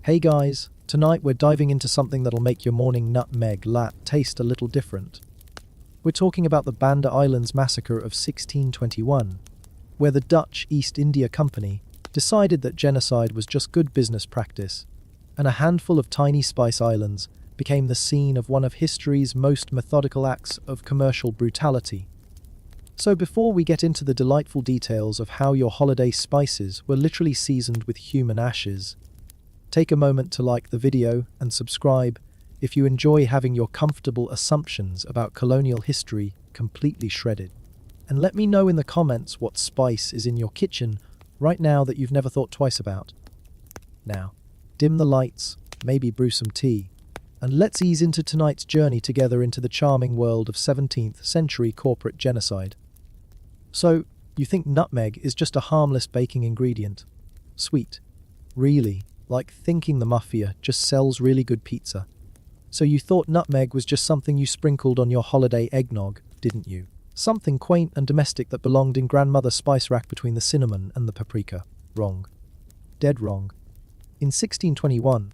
Hey guys, tonight we're diving into something that'll make your morning nutmeg lat taste a little different. We're talking about the Banda Islands massacre of 1621, where the Dutch East India Company decided that genocide was just good business practice, and a handful of tiny spice islands became the scene of one of history's most methodical acts of commercial brutality. So before we get into the delightful details of how your holiday spices were literally seasoned with human ashes, take a moment to like the video and subscribe if you enjoy having your comfortable assumptions about colonial history completely shredded. And let me know in the comments what spice is in your kitchen right now that you've never thought twice about. Now, dim the lights, maybe brew some tea, and let's ease into tonight's journey together into the charming world of 17th century corporate genocide. So, you think nutmeg is just a harmless baking ingredient? Sweet. Really? Like thinking the mafia just sells really good pizza. So you thought nutmeg was just something you sprinkled on your holiday eggnog, didn't you? Something quaint and domestic that belonged in grandmother's spice rack between the cinnamon and the paprika. Wrong. Dead wrong. In 1621,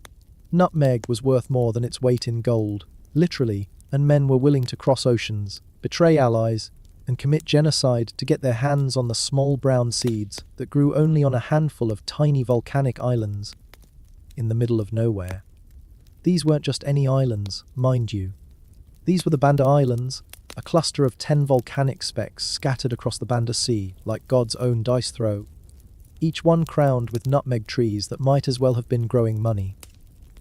nutmeg was worth more than its weight in gold, literally, and men were willing to cross oceans, betray allies, and commit genocide to get their hands on the small brown seeds that grew only on a handful of tiny volcanic islands in the middle of nowhere. These weren't just any islands, mind you. These were the Banda Islands, a cluster of 10 volcanic specks scattered across the Banda Sea like God's own dice throw, each one crowned with nutmeg trees that might as well have been growing money.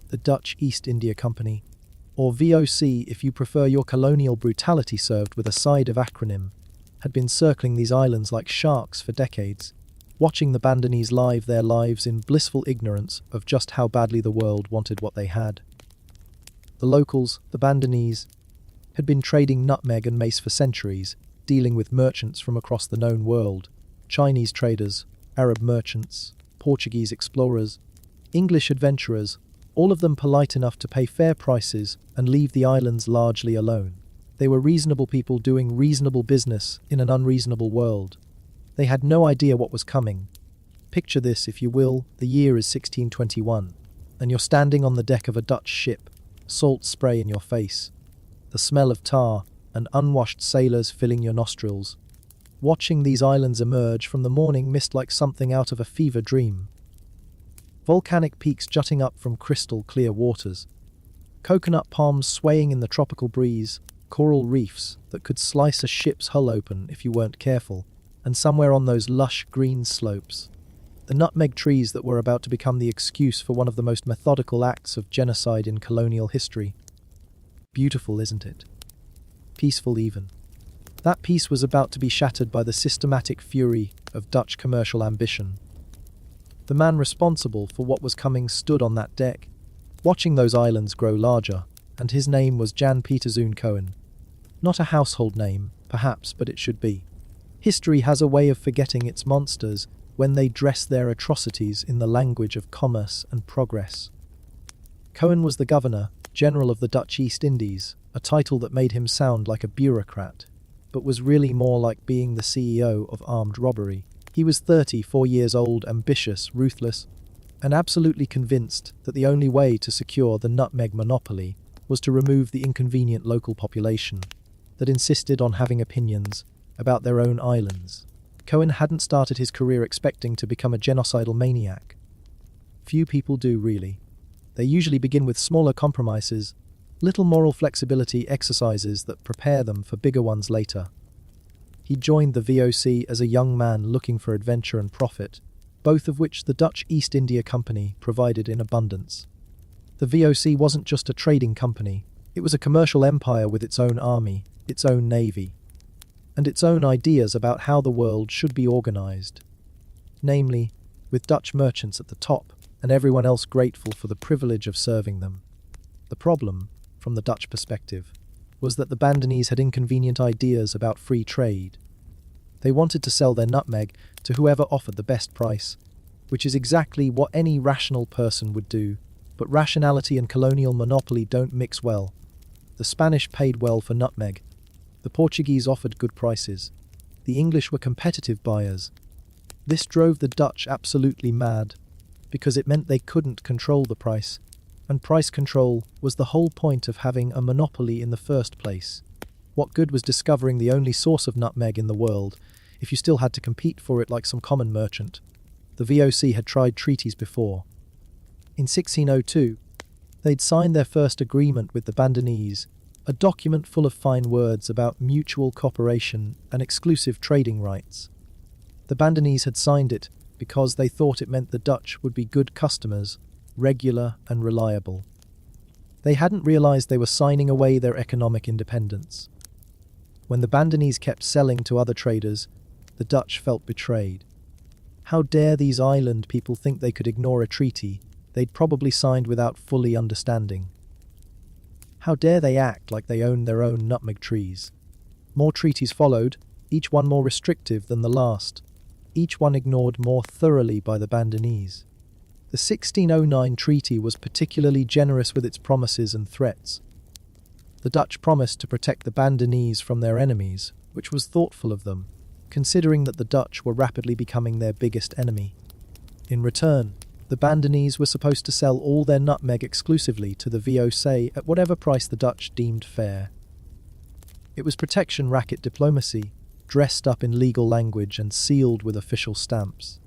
The Dutch East India Company, or VOC if you prefer your colonial brutality served with a side of acronym, had been circling these islands like sharks for decades, watching the Bandanese live their lives in blissful ignorance of just how badly the world wanted what they had. The locals, the Bandanese, had been trading nutmeg and mace for centuries, dealing with merchants from across the known world, Chinese traders, Arab merchants, Portuguese explorers, English adventurers, all of them polite enough to pay fair prices and leave the islands largely alone. They were reasonable people doing reasonable business in an unreasonable world. They had no idea what was coming. Picture this, if you will. The year is 1621, and you're standing on the deck of a Dutch ship, salt spray in your face, the smell of tar and unwashed sailors filling your nostrils, watching these islands emerge from the morning mist like something out of a fever dream. Volcanic peaks jutting up from crystal clear waters, coconut palms swaying in the tropical breeze, coral reefs that could slice a ship's hull open if you weren't careful, and somewhere on those lush green slopes, the nutmeg trees that were about to become the excuse for one of the most methodical acts of genocide in colonial history. Beautiful, isn't it? Peaceful even. That peace was about to be shattered by the systematic fury of Dutch commercial ambition. The man responsible for what was coming stood on that deck, watching those islands grow larger, and his name was Jan Pieterszoon Cohen. Not a household name, perhaps, but it should be. History has a way of forgetting its monsters when they dress their atrocities in the language of commerce and progress. Cohen was the Governor-General of the Dutch East Indies, a title that made him sound like a bureaucrat, but was really more like being the CEO of armed robbery. He was 34 years old, ambitious, ruthless, and absolutely convinced that the only way to secure the nutmeg monopoly was to remove the inconvenient local population that insisted on having opinions about their own islands. Cohen hadn't started his career expecting to become a genocidal maniac. Few people do, really. They usually begin with smaller compromises, little moral flexibility exercises that prepare them for bigger ones later. He joined the VOC as a young man looking for adventure and profit, both of which the Dutch East India Company provided in abundance. The VOC wasn't just a trading company, it was a commercial empire with its own army, its own navy, and its own ideas about how the world should be organized. Namely, with Dutch merchants at the top and everyone else grateful for the privilege of serving them. The problem, from the Dutch perspective, was that the Bandanese had inconvenient ideas about free trade. They wanted to sell their nutmeg to whoever offered the best price, which is exactly what any rational person would do, but rationality and colonial monopoly don't mix well. The Spanish paid well for nutmeg. The Portuguese offered good prices. The English were competitive buyers. This drove the Dutch absolutely mad, because it meant they couldn't control the price, and price control was the whole point of having a monopoly in the first place. What good was discovering the only source of nutmeg in the world if you still had to compete for it like some common merchant? The VOC had tried treaties before. In 1602, they'd signed their first agreement with the Bandanese, a document full of fine words about mutual cooperation and exclusive trading rights. The Bandanese had signed it because they thought it meant the Dutch would be good customers, regular and reliable. They hadn't realized they were signing away their economic independence. When the Bandanese kept selling to other traders, the Dutch felt betrayed. How dare these island people think they could ignore a treaty they'd probably signed without fully understanding? How dare they act like they owned their own nutmeg trees? More treaties followed, each one more restrictive than the last, each one ignored more thoroughly by the Bandanese. The 1609 treaty was particularly generous with its promises and threats. The Dutch promised to protect the Bandanese from their enemies, which was thoughtful of them, considering that the Dutch were rapidly becoming their biggest enemy. In return, the Bandanese were supposed to sell all their nutmeg exclusively to the VOC at whatever price the Dutch deemed fair. It was protection racket diplomacy, dressed up in legal language and sealed with official stamps.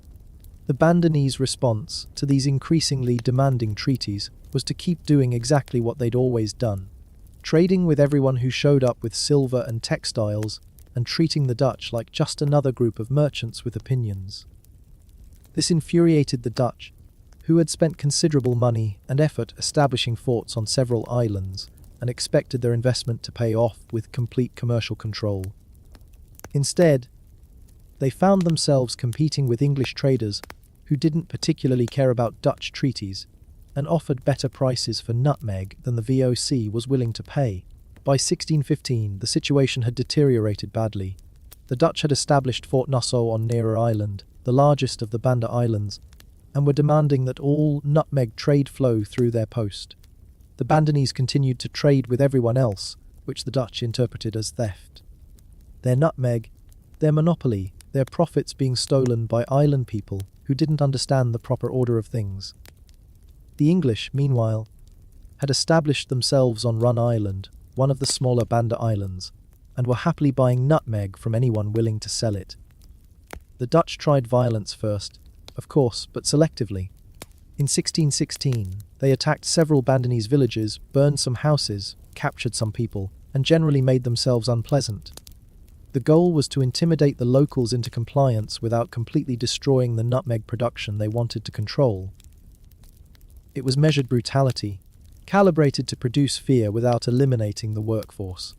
The Bandanese response to these increasingly demanding treaties was to keep doing exactly what they'd always done, trading with everyone who showed up with silver and textiles and treating the Dutch like just another group of merchants with opinions. This infuriated the Dutch, who had spent considerable money and effort establishing forts on several islands and expected their investment to pay off with complete commercial control. Instead, they found themselves competing with English traders who didn't particularly care about Dutch treaties and offered better prices for nutmeg than the VOC was willing to pay. By 1615, the situation had deteriorated badly. The Dutch had established Fort Nassau on Neera Island, the largest of the Banda Islands, and were demanding that all nutmeg trade flow through their post. The Bandanese continued to trade with everyone else, which the Dutch interpreted as theft. Their nutmeg, their monopoly, their profits being stolen by island people who didn't understand the proper order of things. The English, meanwhile, had established themselves on Run Island, one of the smaller Banda Islands, and were happily buying nutmeg from anyone willing to sell it. The Dutch tried violence first, of course, but selectively. In 1616, they attacked several Bandanese villages, burned some houses, captured some people, and generally made themselves unpleasant. The goal was to intimidate the locals into compliance without completely destroying the nutmeg production they wanted to control. It was measured brutality, calibrated to produce fear without eliminating the workforce.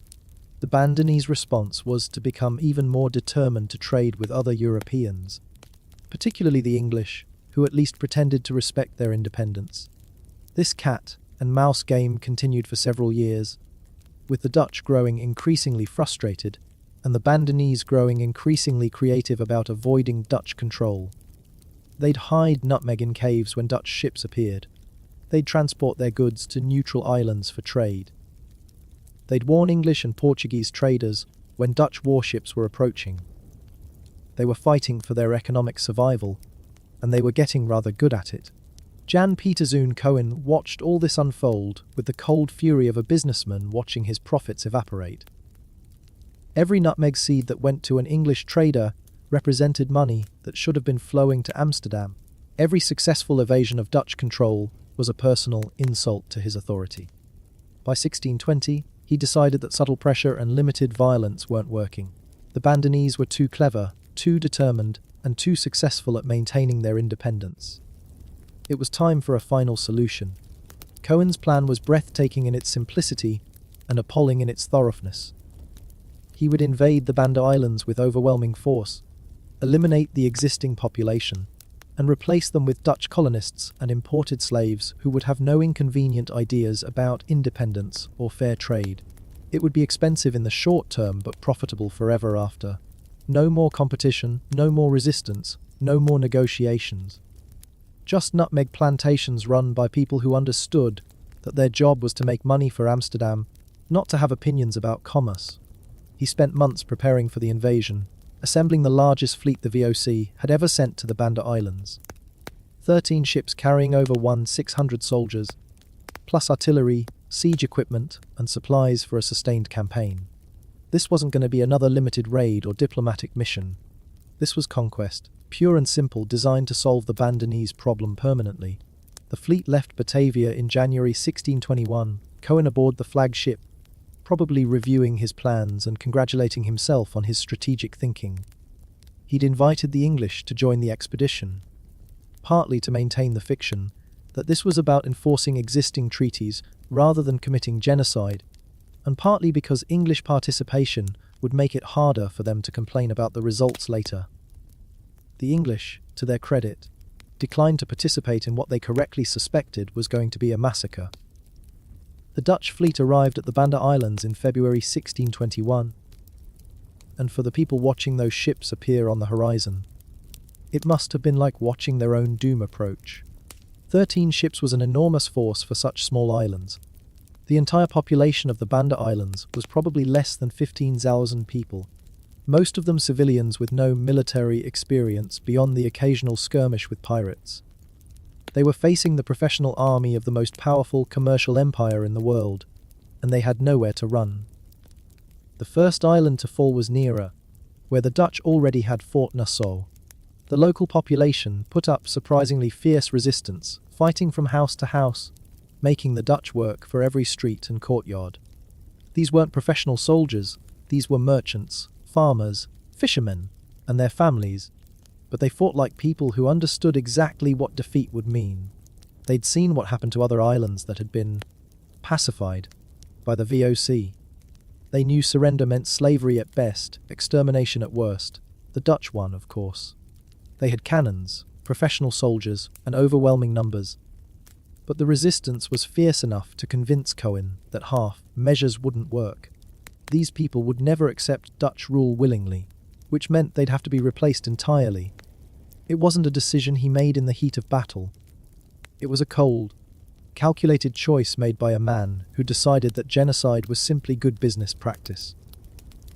The Bandanese response was to become even more determined to trade with other Europeans, particularly the English, who at least pretended to respect their independence. This cat and mouse game continued for several years, with the Dutch growing increasingly frustrated and the Bandanese growing increasingly creative about avoiding Dutch control. They'd hide nutmeg in caves when Dutch ships appeared. They'd transport their goods to neutral islands for trade. They'd warn English and Portuguese traders when Dutch warships were approaching. They were fighting for their economic survival, and they were getting rather good at it. Jan Pieterszoon Cohen watched all this unfold with the cold fury of a businessman watching his profits evaporate. Every nutmeg seed that went to an English trader represented money that should have been flowing to Amsterdam. Every successful evasion of Dutch control was a personal insult to his authority. By 1620, he decided that subtle pressure and limited violence weren't working. The Bandanese were too clever, too determined, and too successful at maintaining their independence. It was time for a final solution. Cohen's plan was breathtaking in its simplicity and appalling in its thoroughness. He would invade the Banda Islands with overwhelming force, eliminate the existing population, and replace them with Dutch colonists and imported slaves who would have no inconvenient ideas about independence or fair trade. It would be expensive in the short term but profitable forever after. No more competition, no more resistance, no more negotiations. Just nutmeg plantations run by people who understood that their job was to make money for Amsterdam, not to have opinions about commerce. He spent months preparing for the invasion, assembling the largest fleet the VOC had ever sent to the Banda Islands. 13 ships carrying over 600 soldiers, plus artillery, siege equipment, and supplies for a sustained campaign. This wasn't going to be another limited raid or diplomatic mission. This was conquest, pure and simple, designed to solve the Bandanese problem permanently. The fleet left Batavia in January 1621, Cohen aboard the flagship, probably reviewing his plans and congratulating himself on his strategic thinking. He'd invited the English to join the expedition, partly to maintain the fiction that this was about enforcing existing treaties rather than committing genocide, and partly because English participation would make it harder for them to complain about the results later. The English, to their credit, declined to participate in what they correctly suspected was going to be a massacre. The Dutch fleet arrived at the Banda Islands in February 1621, and for the people watching those ships appear on the horizon, it must have been like watching their own doom approach. 13 ships was an enormous force for such small islands. The entire population of the Banda Islands was probably less than 15,000 people, most of them civilians with no military experience beyond the occasional skirmish with pirates. They were facing the professional army of the most powerful commercial empire in the world, and they had nowhere to run. The first island to fall was Neera, where the Dutch already had Fort Nassau. The local population put up surprisingly fierce resistance, fighting from house to house, making the Dutch work for every street and courtyard. These weren't professional soldiers, these were merchants, farmers, fishermen, and their families, but they fought like people who understood exactly what defeat would mean. They'd seen what happened to other islands that had been pacified by the VOC. They knew surrender meant slavery at best, extermination at worst. The Dutch won, of course. They had cannons, professional soldiers, and overwhelming numbers. But the resistance was fierce enough to convince Cohen that half measures wouldn't work. These people would never accept Dutch rule willingly, which meant they'd have to be replaced entirely. It wasn't a decision he made in the heat of battle. It was a cold, calculated choice made by a man who decided that genocide was simply good business practice.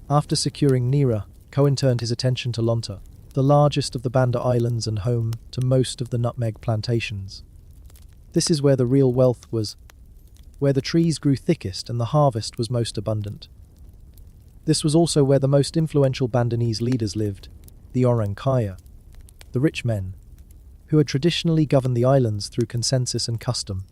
After securing Neera, Cohen turned his attention to Lonta, the largest of the Banda Islands and home to most of the nutmeg plantations. This is where the real wealth was, where the trees grew thickest and the harvest was most abundant. This was also where the most influential Bandanese leaders lived, the Orang Kaya, the rich men, who had traditionally governed the islands through consensus and custom.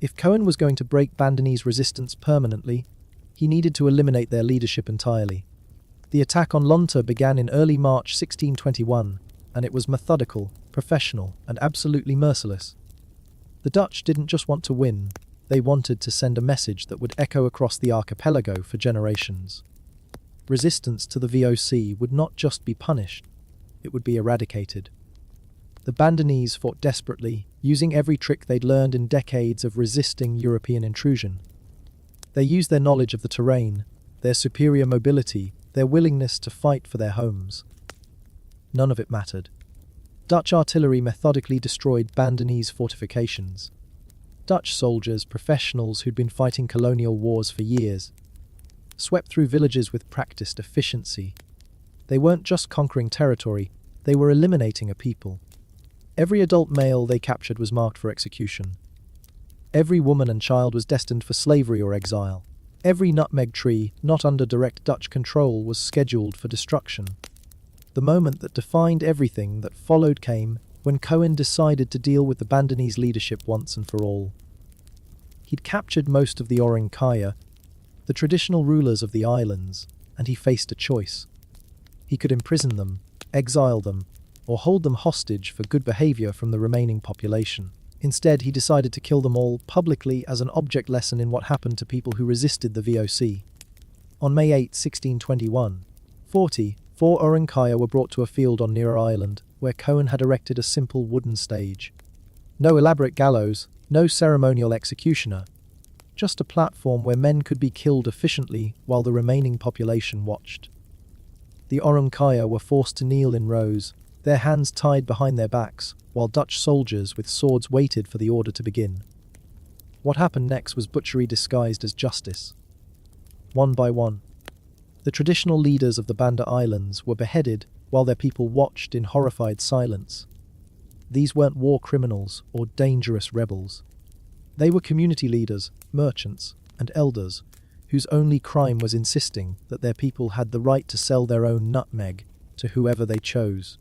If Cohen was going to break Bandanese resistance permanently, he needed to eliminate their leadership entirely. The attack on Lonta began in early March 1621, and it was methodical, professional, and absolutely merciless. The Dutch didn't just want to win, they wanted to send a message that would echo across the archipelago for generations. Resistance to the VOC would not just be punished, it would be eradicated. The Bandanese fought desperately, using every trick they'd learned in decades of resisting European intrusion. They used their knowledge of the terrain, their superior mobility, their willingness to fight for their homes. None of it mattered. Dutch artillery methodically destroyed Bandanese fortifications. Dutch soldiers, professionals who'd been fighting colonial wars for years, swept through villages with practiced efficiency. They weren't just conquering territory, they were eliminating a people. Every adult male they captured was marked for execution. Every woman and child was destined for slavery or exile. Every nutmeg tree, not under direct Dutch control, was scheduled for destruction. The moment that defined everything that followed came when Cohen decided to deal with the Bandanese leadership once and for all. He'd captured most of the Orang Kaya, the traditional rulers of the islands, and he faced a choice. He could imprison them, exile them, or hold them hostage for good behavior from the remaining population. Instead, he decided to kill them all publicly as an object lesson in what happened to people who resisted the VOC. On May 8, 1621, 44 Orang Kaya were brought to a field on Neera Island, where Cohen had erected a simple wooden stage. No elaborate gallows, no ceremonial executioner, just a platform where men could be killed efficiently while the remaining population watched. The Orang Kaya were forced to kneel in rows, their hands tied behind their backs, while Dutch soldiers with swords waited for the order to begin. What happened next was butchery disguised as justice. One by one, the traditional leaders of the Banda Islands were beheaded while their people watched in horrified silence. these weren't war criminals or dangerous rebels. They were community leaders, merchants, and elders whose only crime was insisting that their people had the right to sell their own nutmeg to whoever they chose.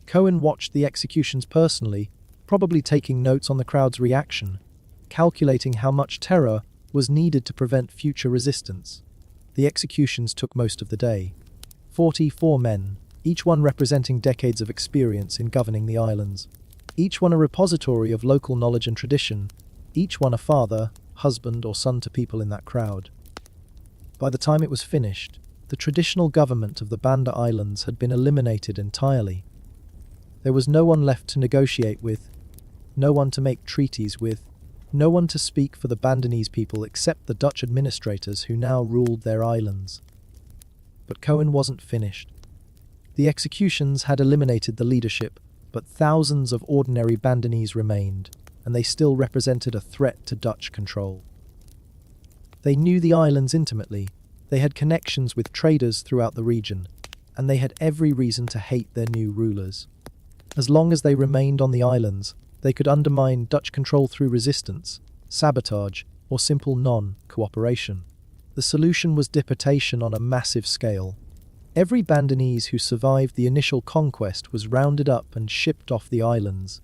Cohen watched the executions personally, probably taking notes on the crowd's reaction, calculating how much terror was needed to prevent future resistance. The executions took most of the day. 44 men, each one representing decades of experience in governing the islands. Each one a repository of local knowledge and tradition, each one a father, husband, or son to people in that crowd. By the time it was finished, the traditional government of the Banda Islands had been eliminated entirely. There was no one left to negotiate with, no one to make treaties with, no one to speak for the Bandanese people except the Dutch administrators who now ruled their islands. But Cohen wasn't finished. The executions had eliminated the leadership, but thousands of ordinary Bandanese remained, and they still represented a threat to Dutch control. They knew the islands intimately, they had connections with traders throughout the region, and they had every reason to hate their new rulers. As long as they remained on the islands, they could undermine Dutch control through resistance, sabotage, or simple non-cooperation. The solution was deportation on a massive scale. Every Bandanese who survived the initial conquest was rounded up and shipped off the islands,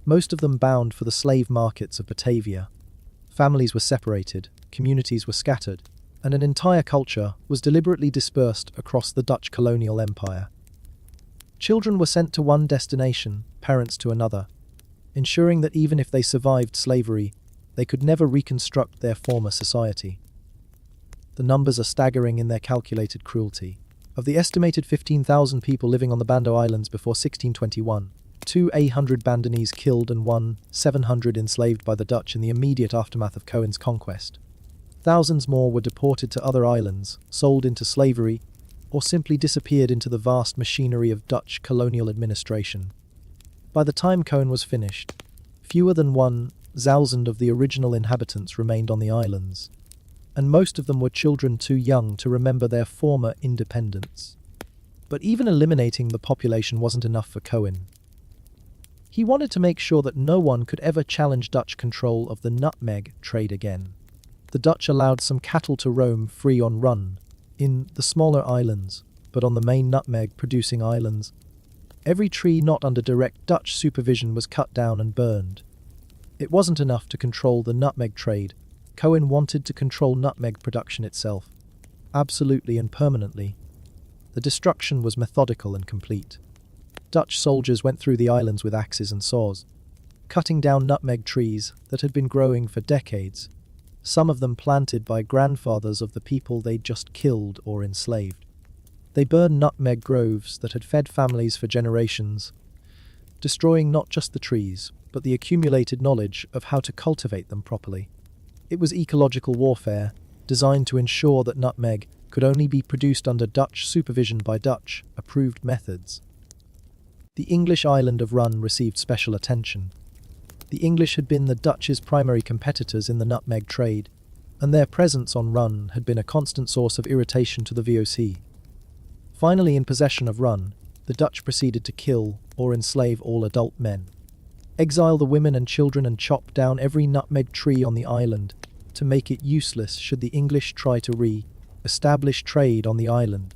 most of them bound for the slave markets of Batavia. Families were separated, communities were scattered, and an entire culture was deliberately dispersed across the Dutch colonial empire. Children were sent to one destination, parents to another, ensuring that even if they survived slavery, they could never reconstruct their former society. The numbers are staggering in their calculated cruelty. Of the estimated 15,000 people living on the Banda Islands before 1621, 800 Bandanese killed and 700 enslaved by the Dutch in the immediate aftermath of Cohen's conquest. Thousands more were deported to other islands, sold into slavery, or simply disappeared into the vast machinery of Dutch colonial administration. By the time Cohen was finished, fewer than 1,000 of the original inhabitants remained on the islands, and most of them were children too young to remember their former independence. But even eliminating the population wasn't enough for Cohen. He wanted to make sure that no one could ever challenge Dutch control of the nutmeg trade again. The Dutch allowed some cattle to roam free on run in the smaller islands, but on the main nutmeg-producing islands, every tree not under direct Dutch supervision was cut down and burned. It wasn't enough to control the nutmeg trade. Cohen wanted to control nutmeg production itself, absolutely and permanently. The destruction was methodical and complete. Dutch soldiers went through the islands with axes and saws, cutting down nutmeg trees that had been growing for decades, some of them planted by grandfathers of the people they'd just killed or enslaved. They burned nutmeg groves that had fed families for generations, destroying not just the trees, but the accumulated knowledge of how to cultivate them properly. It was ecological warfare, designed to ensure that nutmeg could only be produced under Dutch supervision by Dutch-approved methods. The English island of Run received special attention. The English had been the Dutch's primary competitors in the nutmeg trade, and their presence on Run had been a constant source of irritation to the VOC. Finally in possession of Run, the Dutch proceeded to kill or enslave all adult men, exile the women and children, and chop down every nutmeg tree on the island to make it useless should the English try to re-establish trade on the island.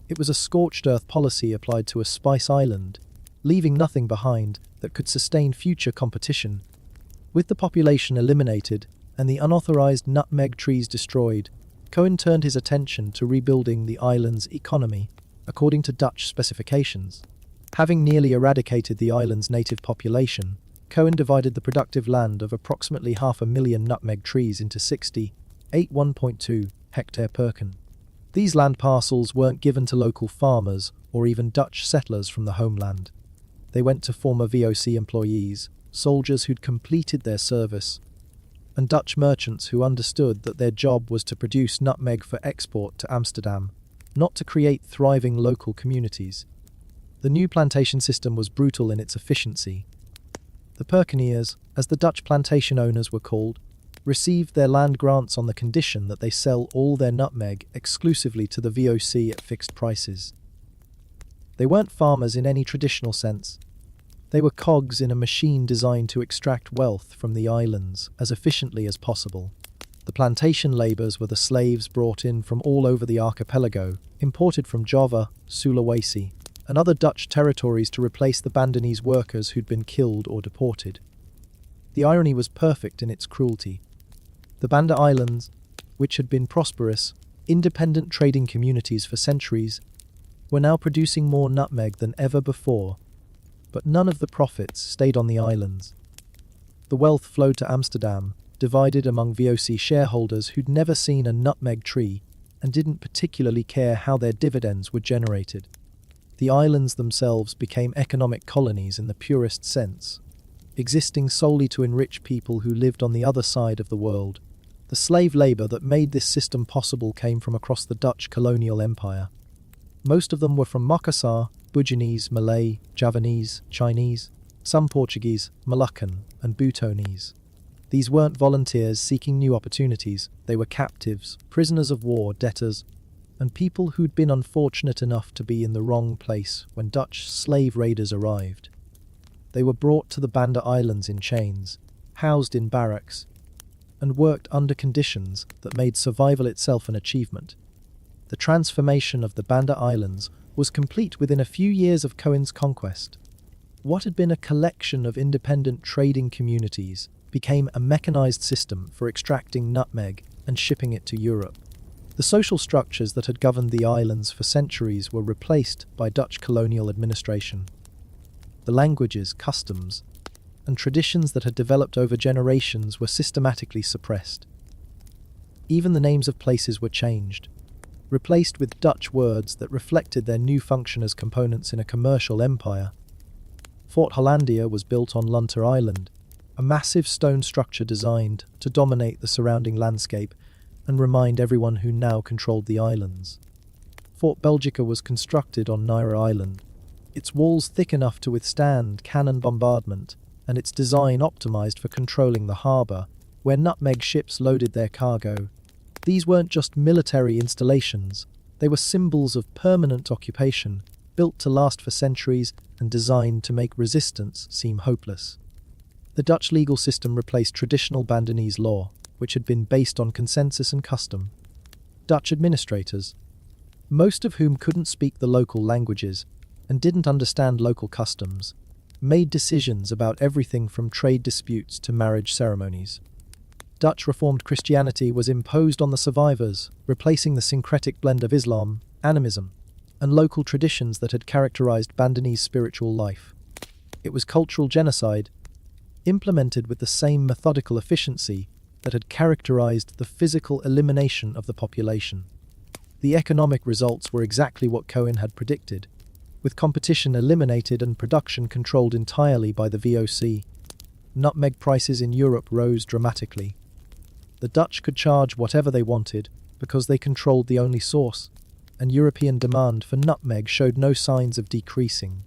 It was a scorched earth policy applied to a spice island, leaving nothing behind that could sustain future competition. With the population eliminated and the unauthorized nutmeg trees destroyed, Cohen turned his attention to rebuilding the island's economy according to Dutch specifications. Having nearly eradicated the island's native population, Cohen divided the productive land of approximately 500,000 nutmeg trees into 1.2 hectare perken. These land parcels weren't given to local farmers or even Dutch settlers from the homeland. They went to former VOC employees, soldiers who'd completed their service, and Dutch merchants who understood that their job was to produce nutmeg for export to Amsterdam, not to create thriving local communities. The new plantation system was brutal in its efficiency. The perkeneers, as the Dutch plantation owners were called, received their land grants on the condition that they sell all their nutmeg exclusively to the VOC at fixed prices. They weren't farmers in any traditional sense. They were cogs in a machine designed to extract wealth from the islands as efficiently as possible. The plantation labourers were the slaves brought in from all over the archipelago, imported from Java, Sulawesi, and other Dutch territories to replace the Bandanese workers who'd been killed or deported. The irony was perfect in its cruelty. The Banda Islands, which had been prosperous, independent trading communities for centuries, were now producing more nutmeg than ever before, but none of the profits stayed on the islands. The wealth flowed to Amsterdam, divided among VOC shareholders who'd never seen a nutmeg tree and didn't particularly care how their dividends were generated. The islands themselves became economic colonies in the purest sense, existing solely to enrich people who lived on the other side of the world. The slave labour that made this system possible came from across the Dutch colonial empire. Most of them were from Makassar, Buginese, Malay, Javanese, Chinese, some Portuguese, Moluccan, and Bhutanese. These weren't volunteers seeking new opportunities, they were captives, prisoners of war, debtors, and people who'd been unfortunate enough to be in the wrong place when Dutch slave raiders arrived. They were brought to the Banda Islands in chains, housed in barracks, and worked under conditions that made survival itself an achievement. The transformation of the Banda Islands was complete within a few years of Cohen's conquest. What had been a collection of independent trading communities became a mechanized system for extracting nutmeg and shipping it to Europe. The social structures that had governed the islands for centuries were replaced by Dutch colonial administration. The languages, customs, and traditions that had developed over generations were systematically suppressed. Even the names of places were changed, replaced with Dutch words that reflected their new function as components in a commercial empire. Fort Hollandia was built on Lunter Island, a massive stone structure designed to dominate the surrounding landscape and remind everyone who now controlled the islands. Fort Belgica was constructed on Naira Island, its walls thick enough to withstand cannon bombardment, and its design optimized for controlling the harbour, where nutmeg ships loaded their cargo. These weren't just military installations, they were symbols of permanent occupation, built to last for centuries and designed to make resistance seem hopeless. The Dutch legal system replaced traditional Bandanese law, which had been based on consensus and custom. Dutch administrators, most of whom couldn't speak the local languages and didn't understand local customs, made decisions about everything from trade disputes to marriage ceremonies. Dutch Reformed Christianity was imposed on the survivors, replacing the syncretic blend of Islam, animism, and local traditions that had characterized Bandanese spiritual life. It was cultural genocide, implemented with the same methodical efficiency that had characterized the physical elimination of the population. The economic results were exactly what Cohen had predicted, with competition eliminated and production controlled entirely by the VOC. Nutmeg prices in Europe rose dramatically. The Dutch could charge whatever they wanted because they controlled the only source, and European demand for nutmeg showed no signs of decreasing.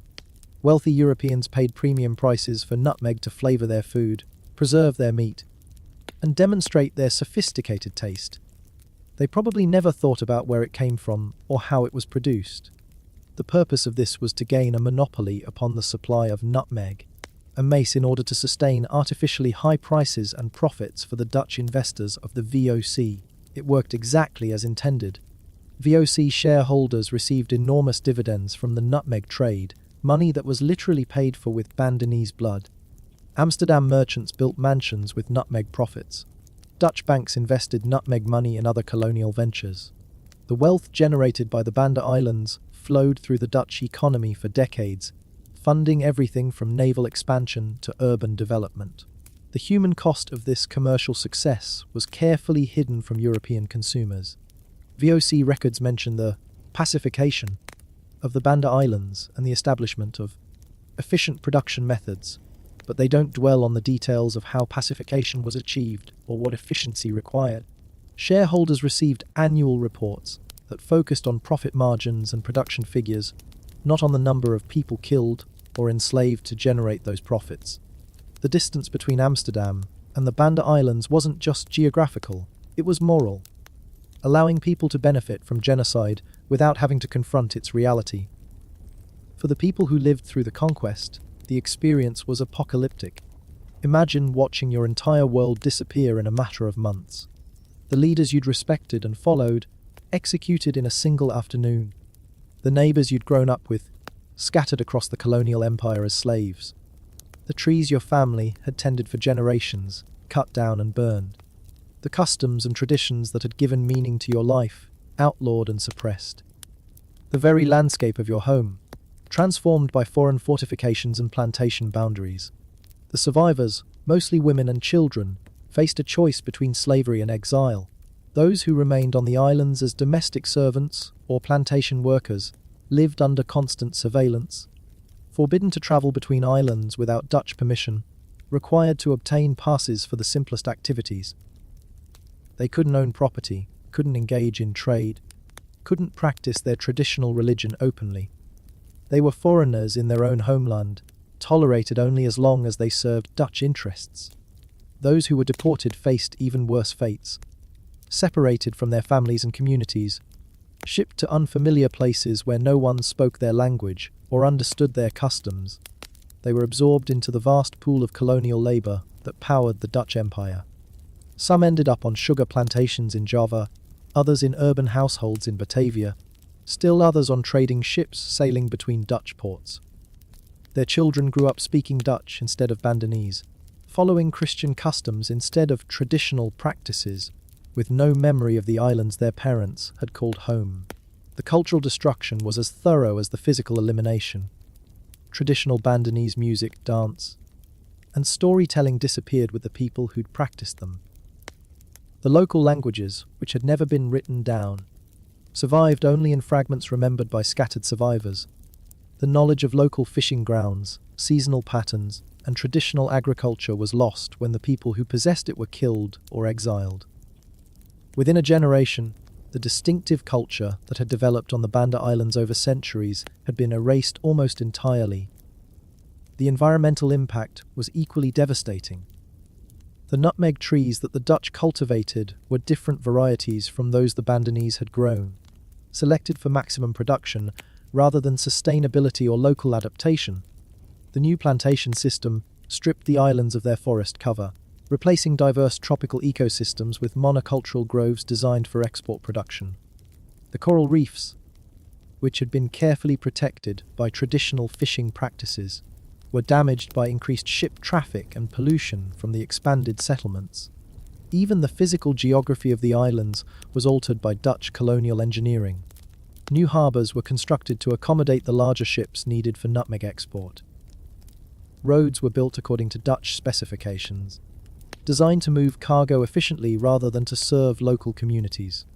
Wealthy Europeans paid premium prices for nutmeg to flavour their food, preserve their meat, and demonstrate their sophisticated taste. They probably never thought about where it came from or how it was produced. The purpose of this was to gain a monopoly upon the supply of nutmeg and mace in order to sustain artificially high prices and profits for the Dutch investors of the VOC. It worked exactly as intended. VOC shareholders received enormous dividends from the nutmeg trade, money that was literally paid for with Bandanese blood. Amsterdam merchants built mansions with nutmeg profits. Dutch banks invested nutmeg money in other colonial ventures. The wealth generated by the Banda Islands flowed through the Dutch economy for decades, funding everything from naval expansion to urban development. The human cost of this commercial success was carefully hidden from European consumers. VOC records mention the pacification of the Banda Islands and the establishment of efficient production methods, but they don't dwell on the details of how pacification was achieved or what efficiency required. Shareholders received annual reports that focused on profit margins and production figures, not on the number of people killed or enslaved to generate those profits. The distance between Amsterdam and the Banda Islands wasn't just geographical, it was moral, allowing people to benefit from genocide without having to confront its reality. For the people who lived through the conquest, the experience was apocalyptic. Imagine watching your entire world disappear in a matter of months. The leaders you'd respected and followed, executed in a single afternoon. The neighbors you'd grown up with, scattered across the colonial empire as slaves. The trees your family had tended for generations, cut down and burned. The customs and traditions that had given meaning to your life, outlawed and suppressed. The very landscape of your home, transformed by foreign fortifications and plantation boundaries. The survivors, mostly women and children, faced a choice between slavery and exile. Those who remained on the islands as domestic servants or plantation workers lived under constant surveillance, forbidden to travel between islands without Dutch permission, required to obtain passes for the simplest activities. They couldn't own property, couldn't engage in trade, couldn't practice their traditional religion openly. They were foreigners in their own homeland, tolerated only as long as they served Dutch interests. Those who were deported faced even worse fates. Separated from their families and communities, shipped to unfamiliar places where no one spoke their language or understood their customs, they were absorbed into the vast pool of colonial labor that powered the Dutch Empire. Some ended up on sugar plantations in Java, others in urban households in Batavia, still others on trading ships sailing between Dutch ports. Their children grew up speaking Dutch instead of Bandanese, following Christian customs instead of traditional practices, with no memory of the islands their parents had called home. The cultural destruction was as thorough as the physical elimination. Traditional Bandanese music, dance, and storytelling disappeared with the people who'd practiced them. The local languages, which had never been written down, survived only in fragments remembered by scattered survivors. The knowledge of local fishing grounds, seasonal patterns, and traditional agriculture was lost when the people who possessed it were killed or exiled. Within a generation, the distinctive culture that had developed on the Banda Islands over centuries had been erased almost entirely. The environmental impact was equally devastating. The nutmeg trees that the Dutch cultivated were different varieties from those the Bandanese had grown, selected for maximum production rather than sustainability or local adaptation. The new plantation system stripped the islands of their forest cover, replacing diverse tropical ecosystems with monocultural groves designed for export production. The coral reefs, which had been carefully protected by traditional fishing practices, were damaged by increased ship traffic and pollution from the expanded settlements. Even the physical geography of the islands was altered by Dutch colonial engineering. New harbours were constructed to accommodate the larger ships needed for nutmeg export. Roads were built according to Dutch specifications, designed to move cargo efficiently rather than to serve local communities.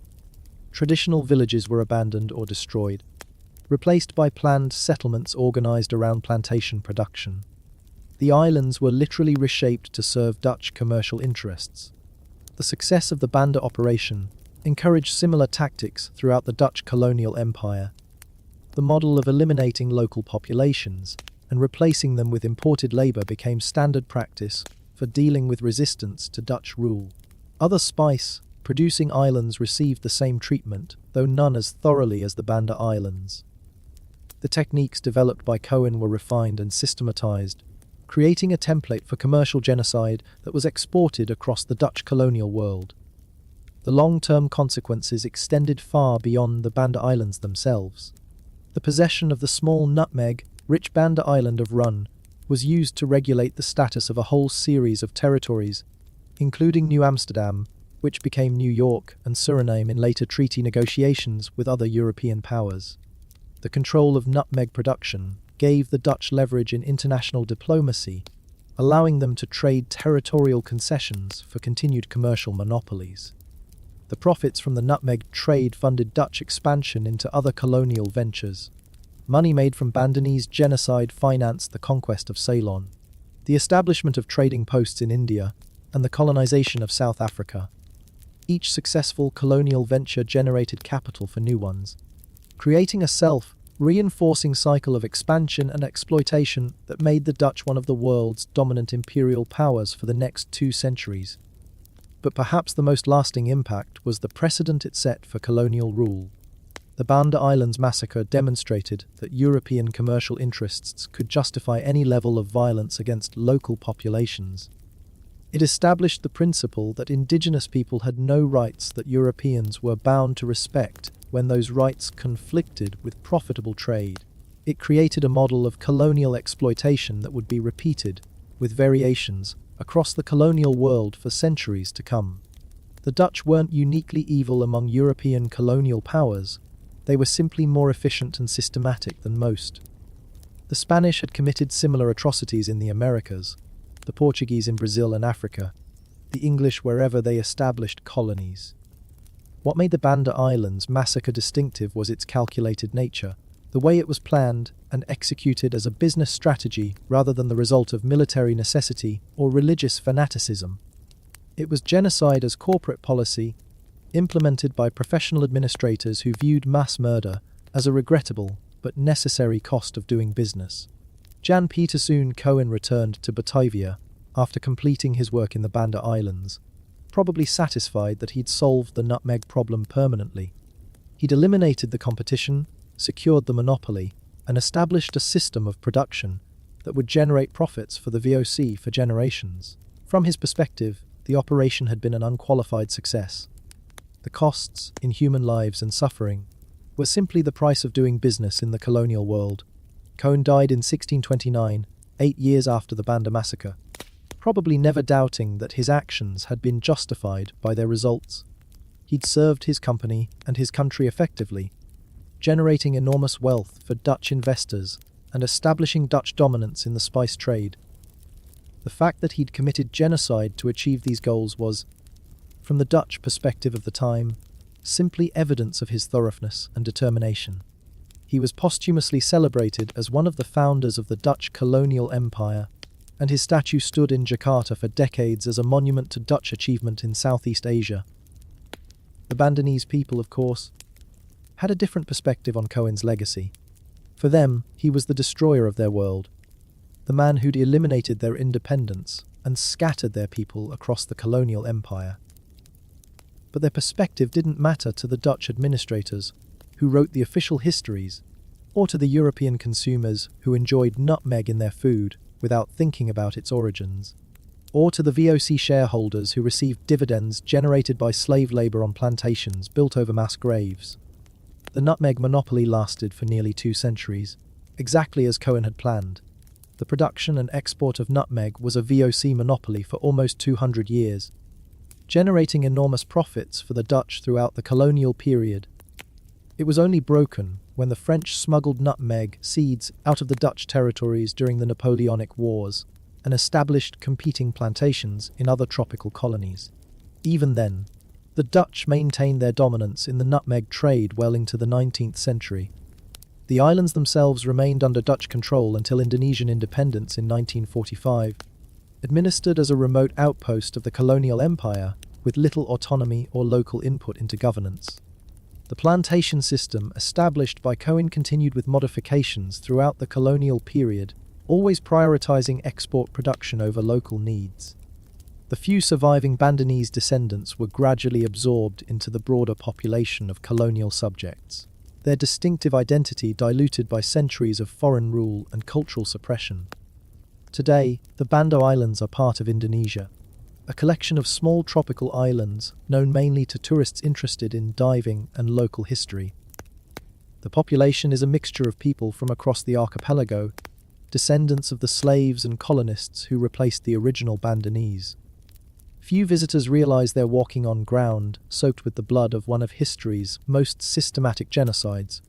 Traditional villages were abandoned or destroyed, replaced by planned settlements organised around plantation production. The islands were literally reshaped to serve Dutch commercial interests. The success of the Banda operation encouraged similar tactics throughout the Dutch colonial empire. The model of eliminating local populations and replacing them with imported labour became standard practice for dealing with resistance to Dutch rule. Other spice-producing islands received the same treatment, though none as thoroughly as the Banda Islands. The techniques developed by Cohen were refined and systematized, creating a template for commercial genocide that was exported across the Dutch colonial world. The long-term consequences extended far beyond the Banda Islands themselves. The possession of the small nutmeg-rich Banda Island of Run was used to regulate the status of a whole series of territories, including New Amsterdam, which became New York, and Suriname in later treaty negotiations with other European powers. The control of nutmeg production gave the Dutch leverage in international diplomacy, allowing them to trade territorial concessions for continued commercial monopolies. The profits from the nutmeg trade funded Dutch expansion into other colonial ventures. Money made from Bandanese genocide financed the conquest of Ceylon, the establishment of trading posts in India, and the colonization of South Africa. Each successful colonial venture generated capital for new ones, creating a self-reinforcing cycle of expansion and exploitation that made the Dutch one of the world's dominant imperial powers for the next 2 centuries. But perhaps the most lasting impact was the precedent it set for colonial rule. The Banda Islands massacre demonstrated that European commercial interests could justify any level of violence against local populations. It established the principle that indigenous people had no rights that Europeans were bound to respect when those rights conflicted with profitable trade. It created a model of colonial exploitation that would be repeated, with variations, across the colonial world for centuries to come. The Dutch weren't uniquely evil among European colonial powers. They were simply more efficient and systematic than most. The Spanish had committed similar atrocities in the Americas, the Portuguese in Brazil and Africa, the English wherever they established colonies. What made the Banda Islands massacre distinctive was its calculated nature, the way it was planned and executed as a business strategy rather than the result of military necessity or religious fanaticism. It was genocide as corporate policy, implemented by professional administrators who viewed mass murder as a regrettable but necessary cost of doing business. Jan Pieterszoon Cohen returned to Batavia after completing his work in the Banda Islands, probably satisfied that he'd solved the nutmeg problem permanently. He'd eliminated the competition, secured the monopoly, and established a system of production that would generate profits for the VOC for generations. From his perspective, the operation had been an unqualified success. The costs, in human lives and suffering, were simply the price of doing business in the colonial world. Cohen died in 1629, 8 years after the Banda massacre, probably never doubting that his actions had been justified by their results. He'd served his company and his country effectively, generating enormous wealth for Dutch investors and establishing Dutch dominance in the spice trade. The fact that he'd committed genocide to achieve these goals was, from the Dutch perspective of the time, simply evidence of his thoroughness and determination. He was posthumously celebrated as one of the founders of the Dutch colonial empire, and his statue stood in Jakarta for decades as a monument to Dutch achievement in Southeast Asia. The Bandanese people, of course, had a different perspective on Cohen's legacy. For them, he was the destroyer of their world, the man who'd eliminated their independence and scattered their people across the colonial empire. But their perspective didn't matter to the Dutch administrators who wrote the official histories, or to the European consumers who enjoyed nutmeg in their food without thinking about its origins, or to the VOC shareholders who received dividends generated by slave labor on plantations built over mass graves. The nutmeg monopoly lasted for nearly 2 centuries, exactly as Cohen had planned. The production and export of nutmeg was a VOC monopoly for almost 200 years, generating enormous profits for the Dutch throughout the colonial period. It was only broken when the French smuggled nutmeg seeds out of the Dutch territories during the Napoleonic Wars and established competing plantations in other tropical colonies. Even then, the Dutch maintained their dominance in the nutmeg trade well into the 19th century. The islands themselves remained under Dutch control until Indonesian independence in 1945, administered as a remote outpost of the colonial empire with little autonomy or local input into governance. The plantation system established by Cohen continued with modifications throughout the colonial period, always prioritizing export production over local needs. The few surviving Bandanese descendants were gradually absorbed into the broader population of colonial subjects, their distinctive identity diluted by centuries of foreign rule and cultural suppression. Today, the Banda Islands are part of Indonesia, a collection of small tropical islands known mainly to tourists interested in diving and local history. The population is a mixture of people from across the archipelago, descendants of the slaves and colonists who replaced the original Bandanese. Few visitors realize they're walking on ground soaked with the blood of one of history's most systematic genocides,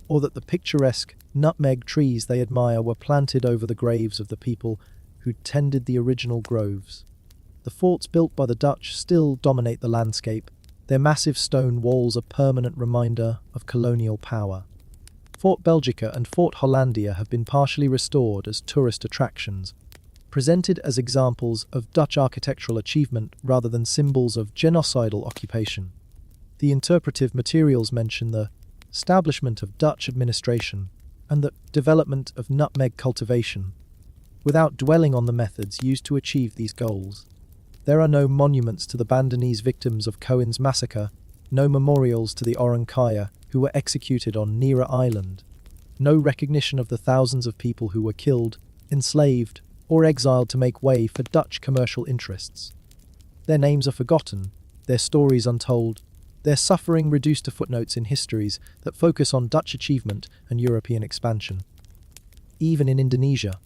or that the picturesque nutmeg trees they admire were planted over the graves of the people who tended the original groves. The forts built by the Dutch still dominate the landscape, their massive stone walls a permanent reminder of colonial power. Fort Belgica and Fort Hollandia have been partially restored as tourist attractions, presented as examples of Dutch architectural achievement rather than symbols of genocidal occupation. The interpretive materials mention the establishment of Dutch administration and the development of nutmeg cultivation, without dwelling on the methods used to achieve these goals. There are no monuments to the Bandanese victims of Cohen's massacre, No memorials to the Orang Kaya who were executed on Neera Island. No recognition of the thousands of people who were killed, enslaved, or exiled to make way for Dutch commercial interests. Their names are forgotten, their stories untold, their suffering reduced to footnotes in histories that focus on Dutch achievement and European expansion. Even in Indonesia,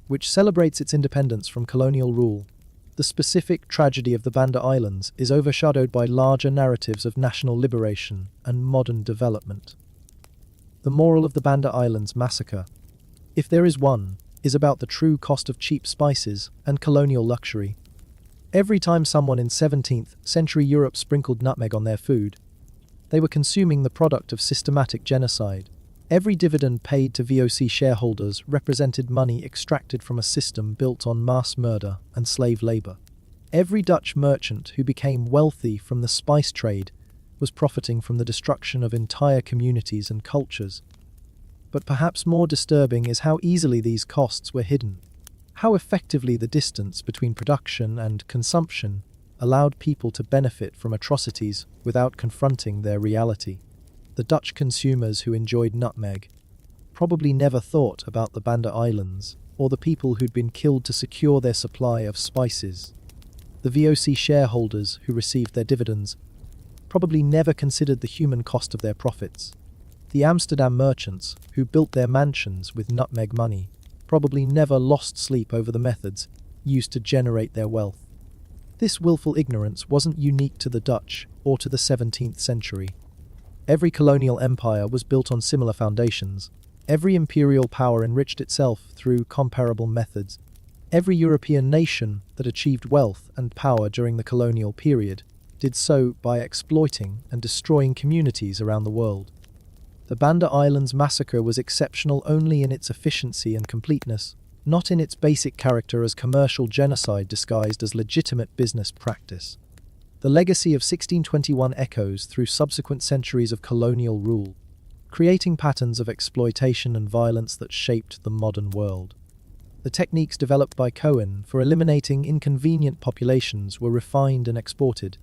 which celebrates its independence from colonial rule, the specific tragedy of the Banda Islands is overshadowed by larger narratives of national liberation and modern development. The moral of the Banda Islands massacre, if there is one, is about the true cost of cheap spices and colonial luxury. Every time someone in 17th century Europe sprinkled nutmeg on their food, they were consuming the product of systematic genocide. Every dividend paid to VOC shareholders represented money extracted from a system built on mass murder and slave labor. Every Dutch merchant who became wealthy from the spice trade was profiting from the destruction of entire communities and cultures. But perhaps more disturbing is how easily these costs were hidden, how effectively the distance between production and consumption allowed people to benefit from atrocities without confronting their reality. The Dutch consumers who enjoyed nutmeg probably never thought about the Banda Islands or the people who'd been killed to secure their supply of spices. The VOC shareholders who received their dividends probably never considered the human cost of their profits. The Amsterdam merchants who built their mansions with nutmeg money probably never lost sleep over the methods used to generate their wealth. This willful ignorance wasn't unique to the Dutch or to the 17th century. Every colonial empire was built on similar foundations. Every imperial power enriched itself through comparable methods. Every European nation that achieved wealth and power during the colonial period did so by exploiting and destroying communities around the world. The Banda Islands massacre was exceptional only in its efficiency and completeness, not in its basic character as commercial genocide disguised as legitimate business practice. The legacy of 1621 echoes through subsequent centuries of colonial rule, creating patterns of exploitation and violence that shaped the modern world. The techniques developed by Cohen for eliminating inconvenient populations were refined and exported,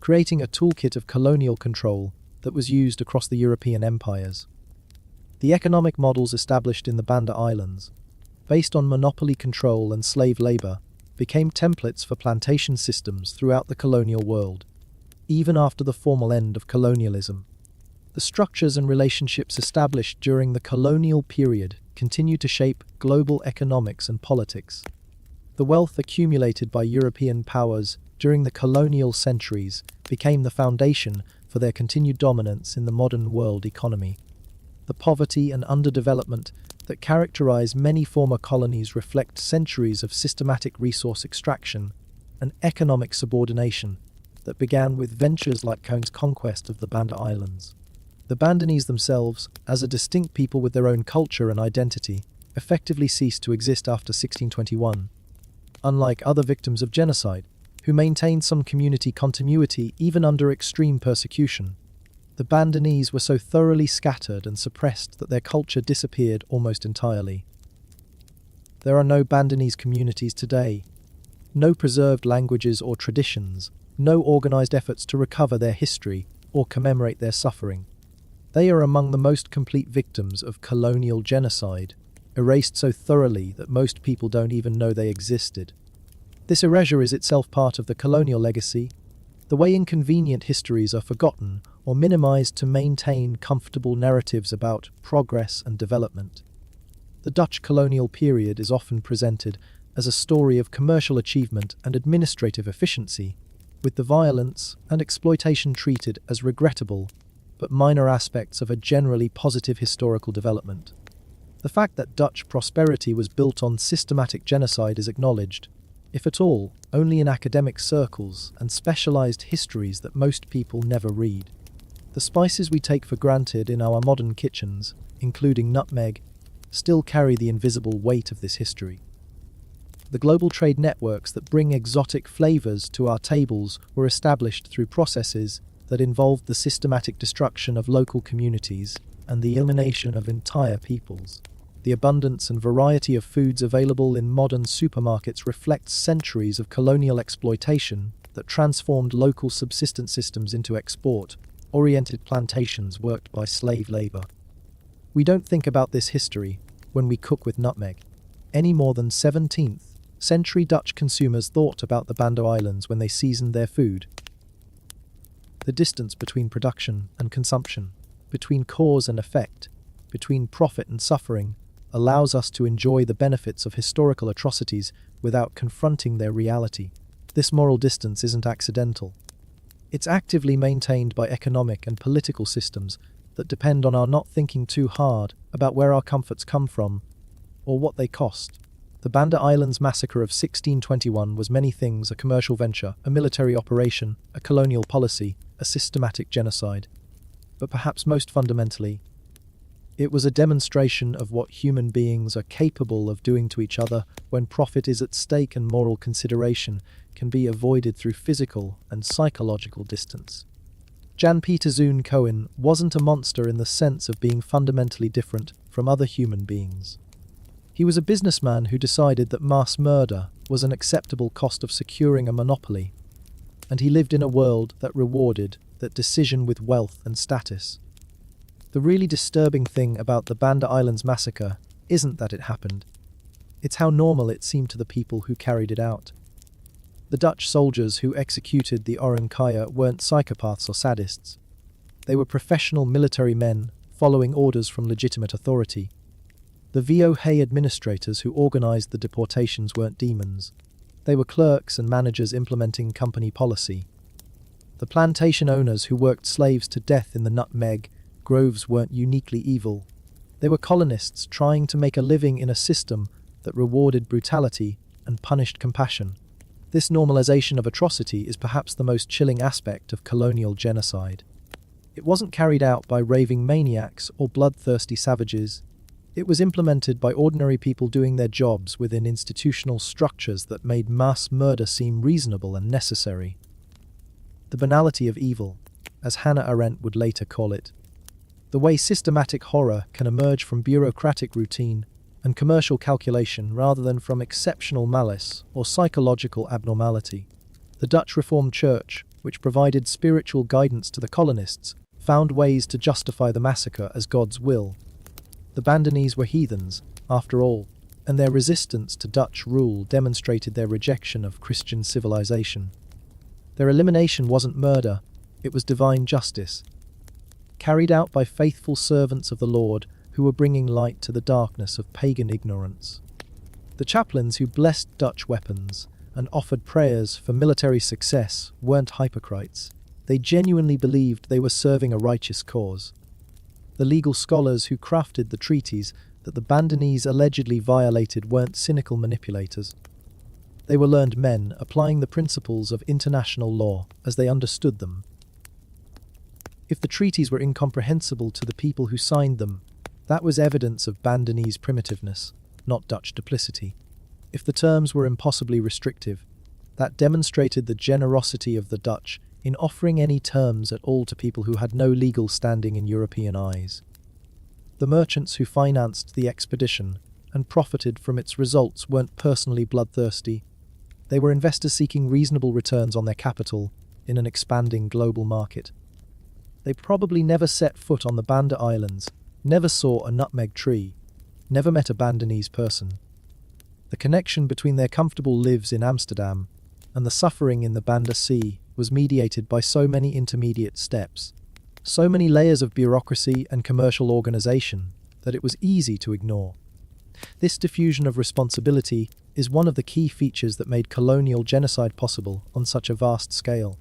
creating a toolkit of colonial control that was used across the European empires. The economic models established in the Banda Islands, based on monopoly control and slave labor, became templates for plantation systems throughout the colonial world, even after the formal end of colonialism. The structures and relationships established during the colonial period continued to shape global economics and politics. The wealth accumulated by European powers during the colonial centuries became the foundation for their continued dominance in the modern world economy. The poverty and underdevelopment that characterize many former colonies reflect centuries of systematic resource extraction and economic subordination that began with ventures like Cohen's conquest of the Banda Islands. The Bandanese themselves, as a distinct people with their own culture and identity, effectively ceased to exist after 1621. Unlike other victims of genocide, who maintained some community continuity even under extreme persecution, the Bandanese were so thoroughly scattered and suppressed that their culture disappeared almost entirely. There are no Bandanese communities today, no preserved languages or traditions, no organized efforts to recover their history or commemorate their suffering. They are among the most complete victims of colonial genocide, erased so thoroughly that most people don't even know they existed. This erasure is itself part of the colonial legacy, the way inconvenient histories are forgotten or minimized to maintain comfortable narratives about progress and development. The Dutch colonial period is often presented as a story of commercial achievement and administrative efficiency, with the violence and exploitation treated as regrettable but minor aspects of a generally positive historical development. The fact that Dutch prosperity was built on systematic genocide is acknowledged, if at all, only in academic circles and specialized histories that most people never read. The spices we take for granted in our modern kitchens, including nutmeg, still carry the invisible weight of this history. The global trade networks that bring exotic flavors to our tables were established through processes that involved the systematic destruction of local communities and the elimination of entire peoples. The abundance and variety of foods available in modern supermarkets reflects centuries of colonial exploitation that transformed local subsistence systems into export-oriented plantations worked by slave labor. We don't think about this history when we cook with nutmeg, any more than 17th century Dutch consumers thought about the Banda Islands when they seasoned their food. The distance between production and consumption, between cause and effect, between profit and suffering, allows us to enjoy the benefits of historical atrocities without confronting their reality. This moral distance isn't accidental. It's actively maintained by economic and political systems that depend on our not thinking too hard about where our comforts come from or what they cost. The Banda Islands massacre of 1621 was many things: a commercial venture, a military operation, a colonial policy, a systematic genocide. But perhaps most fundamentally, it was a demonstration of what human beings are capable of doing to each other when profit is at stake and moral consideration can be avoided through physical and psychological distance. Jan Peter Zoon Cohen wasn't a monster in the sense of being fundamentally different from other human beings. He was a businessman who decided that mass murder was an acceptable cost of securing a monopoly, and he lived in a world that rewarded that decision with wealth and status. The really disturbing thing about the Banda Islands massacre isn't that it happened. It's how normal it seemed to the people who carried it out. The Dutch soldiers who executed the Orang Kaya weren't psychopaths or sadists. They were professional military men following orders from legitimate authority. The VOA administrators who organized the deportations weren't demons. They were clerks and managers implementing company policy. The plantation owners who worked slaves to death in the nutmeg groves weren't uniquely evil. They were colonists trying to make a living in a system that rewarded brutality and punished compassion. This normalization of atrocity is perhaps the most chilling aspect of colonial genocide. It wasn't carried out by raving maniacs or bloodthirsty savages. It was implemented by ordinary people doing their jobs within institutional structures that made mass murder seem reasonable and necessary. The banality of evil, as Hannah Arendt would later call it. The way systematic horror can emerge from bureaucratic routine and commercial calculation rather than from exceptional malice or psychological abnormality. The Dutch Reformed Church, which provided spiritual guidance to the colonists, found ways to justify the massacre as God's will. The Bandanese were heathens, after all, and their resistance to Dutch rule demonstrated their rejection of Christian civilization. Their elimination wasn't murder, it was divine justice, carried out by faithful servants of the Lord who were bringing light to the darkness of pagan ignorance. The chaplains who blessed Dutch weapons and offered prayers for military success weren't hypocrites. They genuinely believed they were serving a righteous cause. The legal scholars who crafted the treaties that the Bandanese allegedly violated weren't cynical manipulators. They were learned men applying the principles of international law as they understood them. If the treaties were incomprehensible to the people who signed them, that was evidence of Bandanese primitiveness, not Dutch duplicity. If the terms were impossibly restrictive, that demonstrated the generosity of the Dutch in offering any terms at all to people who had no legal standing in European eyes. The merchants who financed the expedition and profited from its results weren't personally bloodthirsty. They were investors seeking reasonable returns on their capital in an expanding global market. They probably never set foot on the Banda Islands, never saw a nutmeg tree, never met a Bandanese person. The connection between their comfortable lives in Amsterdam and the suffering in the Banda Sea was mediated by so many intermediate steps, so many layers of bureaucracy and commercial organization that it was easy to ignore. This diffusion of responsibility is one of the key features that made colonial genocide possible on such a vast scale.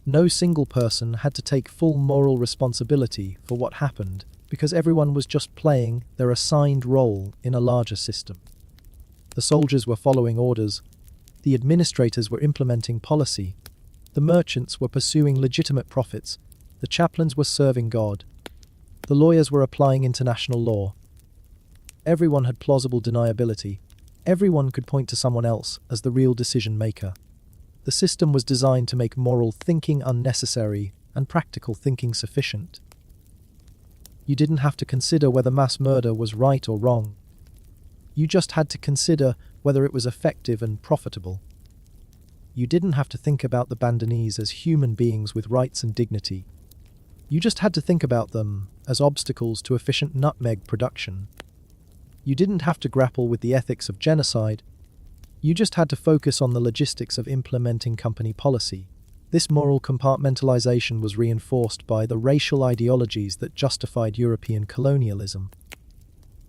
No single person had to take full moral responsibility for what happened because everyone was just playing their assigned role in a larger system. The soldiers were following orders, the administrators were implementing policy, the merchants were pursuing legitimate profits, the chaplains were serving God, the lawyers were applying international law. Everyone had plausible deniability. Everyone could point to someone else as the real decision maker. The system was designed to make moral thinking unnecessary and practical thinking sufficient. You didn't have to consider whether mass murder was right or wrong. You just had to consider whether it was effective and profitable. you didn't have to think about the Bandanese as human beings with rights and dignity. You just had to think about them as obstacles to efficient nutmeg production. You didn't have to grapple with the ethics of genocide. You just had to focus on the logistics of implementing company policy. This moral compartmentalization was reinforced by the racial ideologies that justified European colonialism.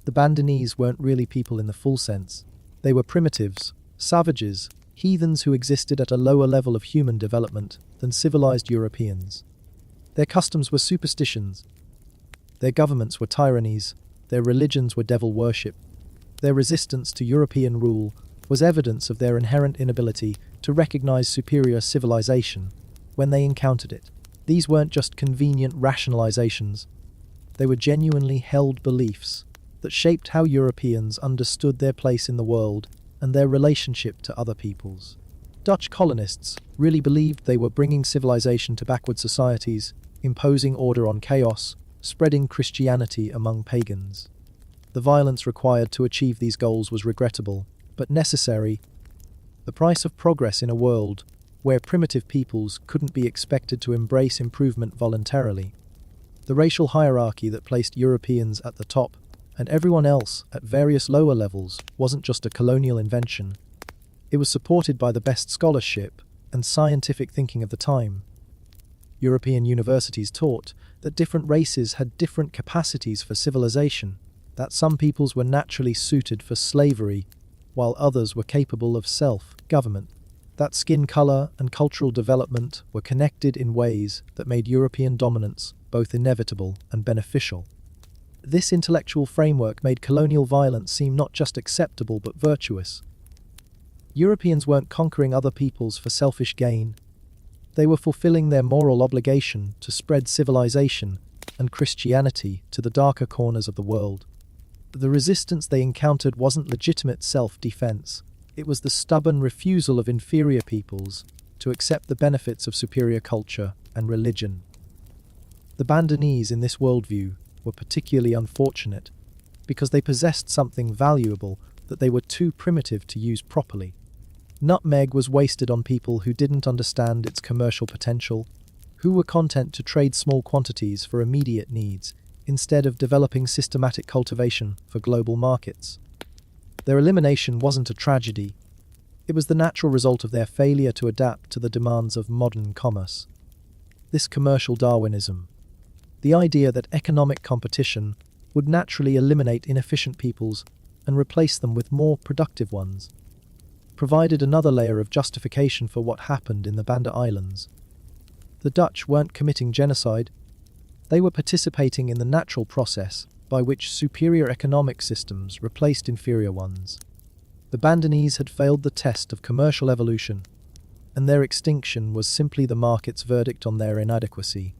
The Bandanese weren't really people in the full sense. They were primitives, savages, heathens who existed at a lower level of human development than civilized Europeans. Their customs were superstitions. Their governments were tyrannies. Their religions were devil worship. Their resistance to European rule was evidence of their inherent inability to recognize superior civilization when they encountered it. These weren't just convenient rationalizations. They were genuinely held beliefs that shaped how Europeans understood their place in the world and their relationship to other peoples. Dutch colonists really believed they were bringing civilization to backward societies, imposing order on chaos, spreading Christianity among pagans. The violence required to achieve these goals was regrettable, but necessary. The price of progress in a world where primitive peoples couldn't be expected to embrace improvement voluntarily. The racial hierarchy that placed Europeans at the top and everyone else at various lower levels wasn't just a colonial invention. It was supported by the best scholarship and scientific thinking of the time. European universities taught that different races had different capacities for civilization, that some peoples were naturally suited for slavery, while others were capable of self-government, that skin color and cultural development were connected in ways that made European dominance both inevitable and beneficial. This intellectual framework made colonial violence seem not just acceptable but virtuous. Europeans weren't conquering other peoples for selfish gain. They were fulfilling their moral obligation to spread civilization and Christianity to the darker corners of the world. The resistance they encountered wasn't legitimate self-defense. It was the stubborn refusal of inferior peoples to accept the benefits of superior culture and religion. The Bandanese in this worldview were particularly unfortunate because they possessed something valuable that they were too primitive to use properly. Nutmeg was wasted on people who didn't understand its commercial potential, who were content to trade small quantities for immediate needs, instead of developing systematic cultivation for global markets. Their elimination wasn't a tragedy. It was the natural result of their failure to adapt to the demands of modern commerce. This commercial Darwinism, the idea that economic competition would naturally eliminate inefficient peoples and replace them with more productive ones, provided another layer of justification for what happened in the Banda Islands. The Dutch weren't committing genocide. They were participating in the natural process by which superior economic systems replaced inferior ones. The Bandanese had failed the test of commercial evolution, and their extinction was simply the market's verdict on their inadequacy.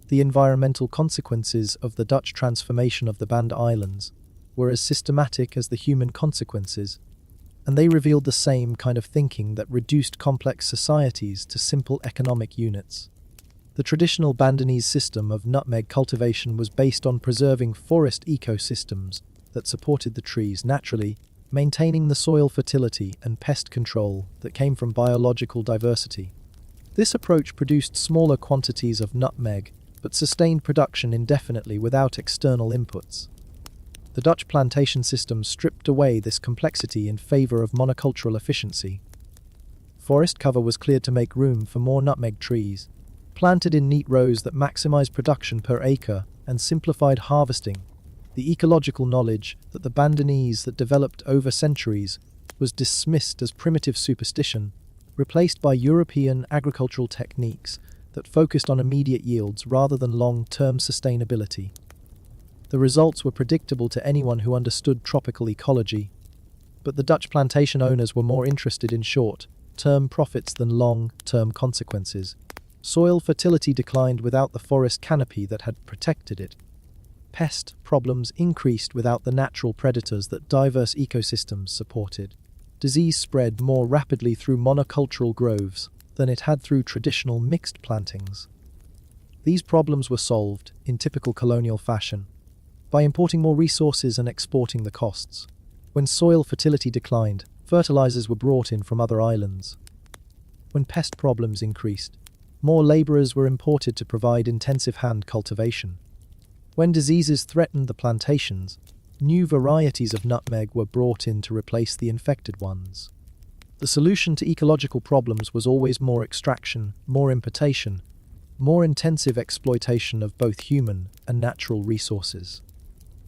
The environmental consequences of the Dutch transformation of the Banda Islands were as systematic as the human consequences, and they revealed the same kind of thinking that reduced complex societies to simple economic units. The traditional Bandanese system of nutmeg cultivation was based on preserving forest ecosystems that supported the trees naturally, maintaining the soil fertility and pest control that came from biological diversity. This approach produced smaller quantities of nutmeg, but sustained production indefinitely without external inputs. The Dutch plantation system stripped away this complexity in favor of monocultural efficiency. Forest cover was cleared to make room for more nutmeg trees, planted in neat rows that maximized production per acre and simplified harvesting. The ecological knowledge that the Bandanese that developed over centuries was dismissed as primitive superstition, replaced by European agricultural techniques that focused on immediate yields rather than long-term sustainability. The results were predictable to anyone who understood tropical ecology, but the Dutch plantation owners were more interested in short-term profits than long-term consequences. Soil fertility declined without the forest canopy that had protected it. Pest problems increased without the natural predators that diverse ecosystems supported. Disease spread more rapidly through monocultural groves than it had through traditional mixed plantings. These problems were solved, in typical colonial fashion, by importing more resources and exporting the costs. When soil fertility declined, fertilizers were brought in from other islands. when pest problems increased, more laborers were imported to provide intensive hand cultivation. When diseases threatened the plantations, new varieties of nutmeg were brought in to replace the infected ones. The solution to ecological problems was always more extraction, more importation, more intensive exploitation of both human and natural resources.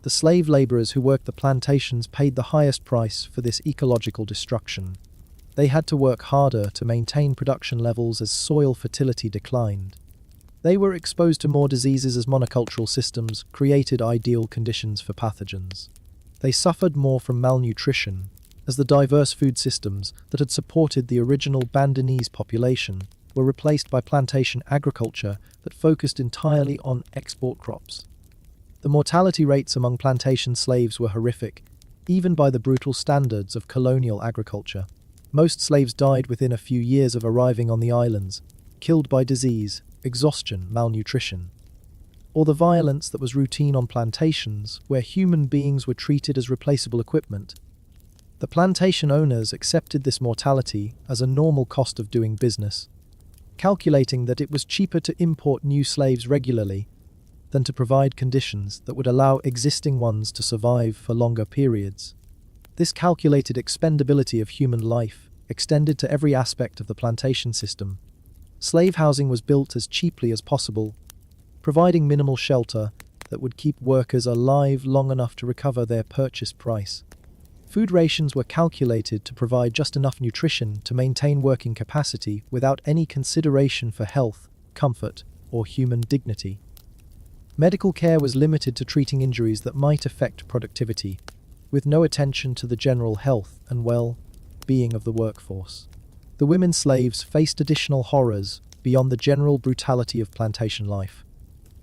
The slave laborers who worked the plantations paid the highest price for this ecological destruction. They had to work harder to maintain production levels as soil fertility declined. They were exposed to more diseases as monocultural systems created ideal conditions for pathogens. They suffered more from malnutrition, as the diverse food systems that had supported the original Bandanese population were replaced by plantation agriculture that focused entirely on export crops. The mortality rates among plantation slaves were horrific, even by the brutal standards of colonial agriculture. Most slaves died within a few years of arriving on the islands, killed by disease, exhaustion, malnutrition, or the violence that was routine on plantations where human beings were treated as replaceable equipment. The plantation owners accepted this mortality as a normal cost of doing business, calculating that it was cheaper to import new slaves regularly than to provide conditions that would allow existing ones to survive for longer periods. This calculated expendability of human life extended to every aspect of the plantation system. Slave housing was built as cheaply as possible, providing minimal shelter that would keep workers alive long enough to recover their purchase price. Food rations were calculated to provide just enough nutrition to maintain working capacity without any consideration for health, comfort, or human dignity. Medical care was limited to treating injuries that might affect productivity, with no attention to the general health and well-being of the workforce. The women slaves faced additional horrors beyond the general brutality of plantation life.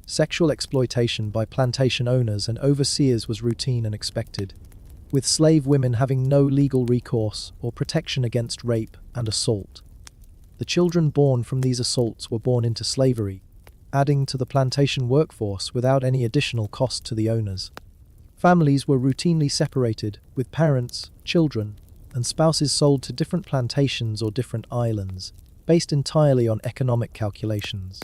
Sexual exploitation by plantation owners and overseers was routine and expected, with slave women having no legal recourse or protection against rape and assault. The children born from these assaults were born into slavery, adding to the plantation workforce without any additional cost to the owners. Families were routinely separated, with parents, children, and spouses sold to different plantations or different islands, based entirely on economic calculations.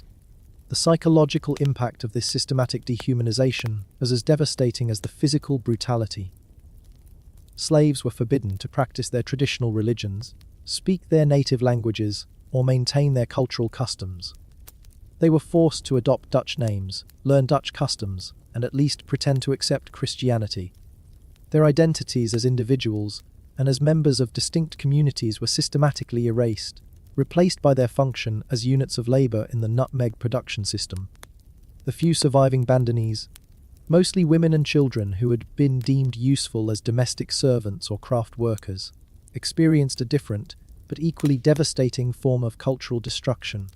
The psychological impact of this systematic dehumanization was as devastating as the physical brutality. Slaves were forbidden to practice their traditional religions, speak their native languages, or maintain their cultural customs. They were forced to adopt Dutch names, learn Dutch customs, and at least pretend to accept Christianity. Their identities as individuals and as members of distinct communities were systematically erased, replaced by their function as units of labor in the nutmeg production system. The few surviving Bandanese, mostly women and children who had been deemed useful as domestic servants or craft workers, experienced a different, but equally devastating form of cultural destruction.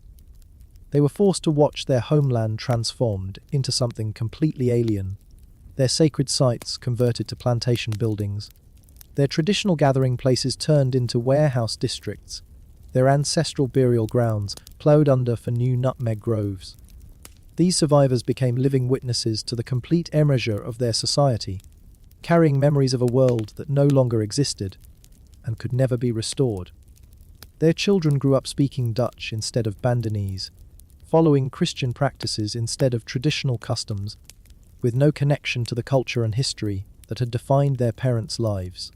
They were forced to watch their homeland transformed into something completely alien, their sacred sites converted to plantation buildings, their traditional gathering places turned into warehouse districts, their ancestral burial grounds ploughed under for new nutmeg groves. These survivors became living witnesses to the complete erasure of their society, carrying memories of a world that no longer existed and could never be restored. Their children grew up speaking Dutch instead of Bandanese, following Christian practices instead of traditional customs, with no connection to the culture and history that had defined their parents' lives.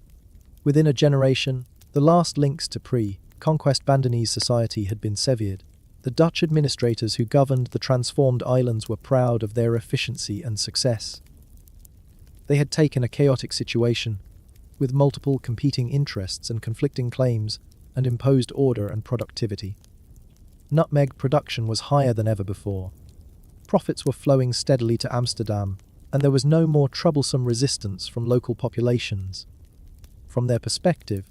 Within a generation, the last links to pre-conquest Bandanese society had been severed. The Dutch administrators who governed the transformed islands were proud of their efficiency and success. They had taken a chaotic situation, with multiple competing interests and conflicting claims, and imposed order and productivity. Nutmeg production was higher than ever before. Profits were flowing steadily to Amsterdam, and there was no more troublesome resistance from local populations. From their perspective,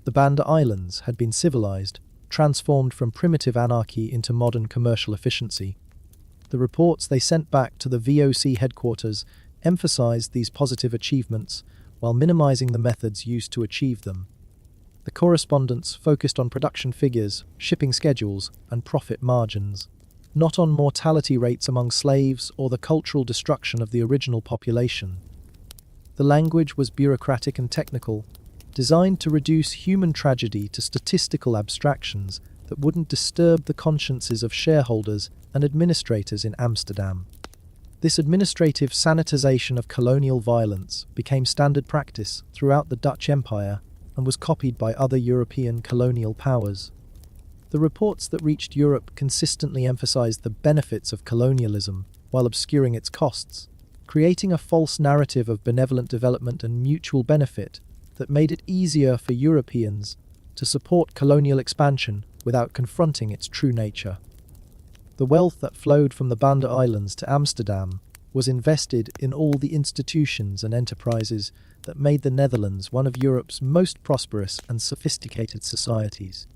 the Banda Islands had been civilized, transformed from primitive anarchy into modern commercial efficiency. The reports they sent back to the VOC headquarters emphasized these positive achievements while minimizing the methods used to achieve them. The correspondence focused on production figures, shipping schedules, and profit margins, not on mortality rates among slaves or the cultural destruction of the original population. The language was bureaucratic and technical, designed to reduce human tragedy to statistical abstractions that that wouldn't disturb the consciences of shareholders and administrators in Amsterdam. This administrative sanitization of colonial violence became standard practice throughout the Dutch Empire and was copied by other European colonial powers. The reports that reached Europe consistently emphasized the benefits of colonialism while obscuring its costs, creating a false narrative of benevolent development and mutual benefit that made it easier for Europeans to support colonial expansion without confronting its true nature. The wealth that flowed from the Banda Islands to Amsterdam was invested in all the institutions and enterprises that made the Netherlands one of Europe's most prosperous and sophisticated societies.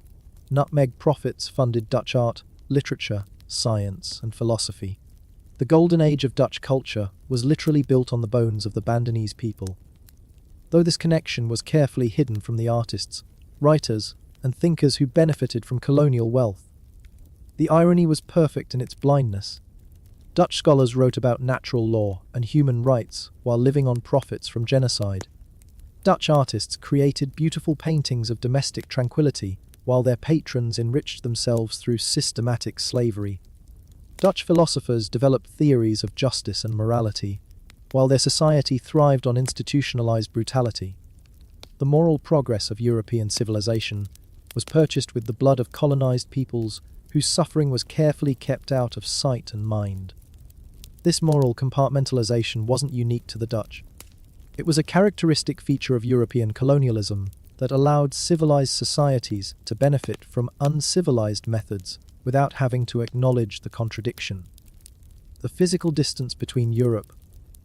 Nutmeg profits funded Dutch art, literature, science, and philosophy. The golden age of Dutch culture was literally built on the bones of the Bandanese people. Though this connection was carefully hidden from the artists, writers, and thinkers who benefited from colonial wealth, the irony was perfect in its blindness. Dutch scholars wrote about natural law and human rights while living on profits from genocide. Dutch artists created beautiful paintings of domestic tranquility while their patrons enriched themselves through systematic slavery. Dutch philosophers developed theories of justice and morality, while their society thrived on institutionalized brutality. The moral progress of European civilization was purchased with the blood of colonized peoples whose suffering was carefully kept out of sight and mind. This moral compartmentalization wasn't unique to the Dutch. It was a characteristic feature of European colonialism that allowed civilized societies to benefit from uncivilized methods without having to acknowledge the contradiction. The physical distance between Europe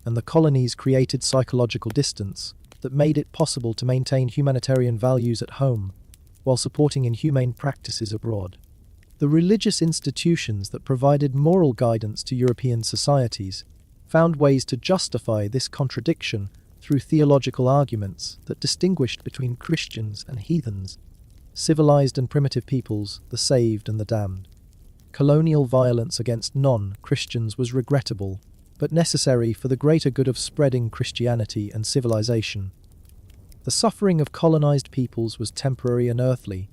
and the colonies created psychological distance that made it possible to maintain humanitarian values at home while supporting inhumane practices abroad. The religious institutions that provided moral guidance to European societies found ways to justify this contradiction through theological arguments that distinguished between Christians and heathens, civilized and primitive peoples, the saved and the damned. Colonial violence against non-Christians was regrettable, but necessary for the greater good of spreading Christianity and civilization. The suffering of colonized peoples was temporary and earthly,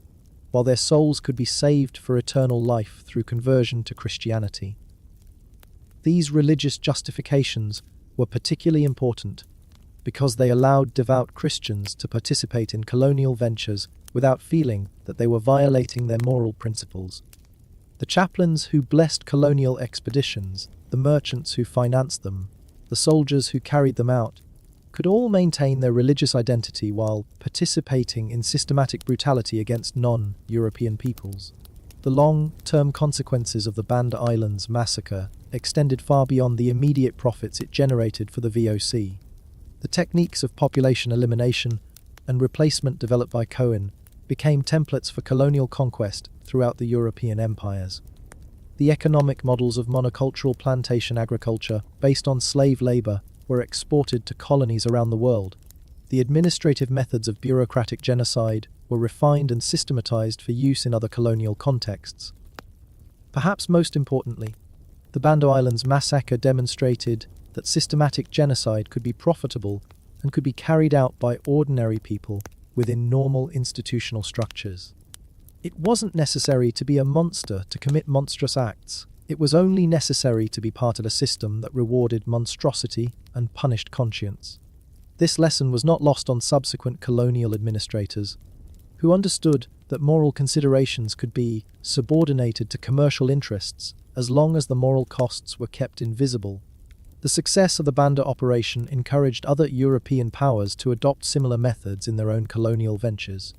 while their souls could be saved for eternal life through conversion to Christianity. These religious justifications were particularly important because they allowed devout Christians to participate in colonial ventures without feeling that they were violating their moral principles. The chaplains who blessed colonial expeditions, the merchants who financed them, the soldiers who carried them out, could all maintain their religious identity while participating in systematic brutality against non-European peoples. The long-term consequences of the Banda Islands massacre extended far beyond the immediate profits it generated for the VOC. The techniques of population elimination and replacement developed by Cohen became templates for colonial conquest throughout the European empires. The economic models of monocultural plantation agriculture based on slave labor were exported to colonies around the world. The administrative methods of bureaucratic genocide were refined and systematized for use in other colonial contexts. Perhaps most importantly, the Banda Islands massacre demonstrated that systematic genocide could be profitable and could be carried out by ordinary people within normal institutional structures. It wasn't necessary to be a monster to commit monstrous acts. It was only necessary to be part of a system that rewarded monstrosity and punished conscience. This lesson was not lost on subsequent colonial administrators, who understood that moral considerations could be subordinated to commercial interests as long as the moral costs were kept invisible. The success of the Banda operation encouraged other European powers to adopt similar methods in their own colonial ventures.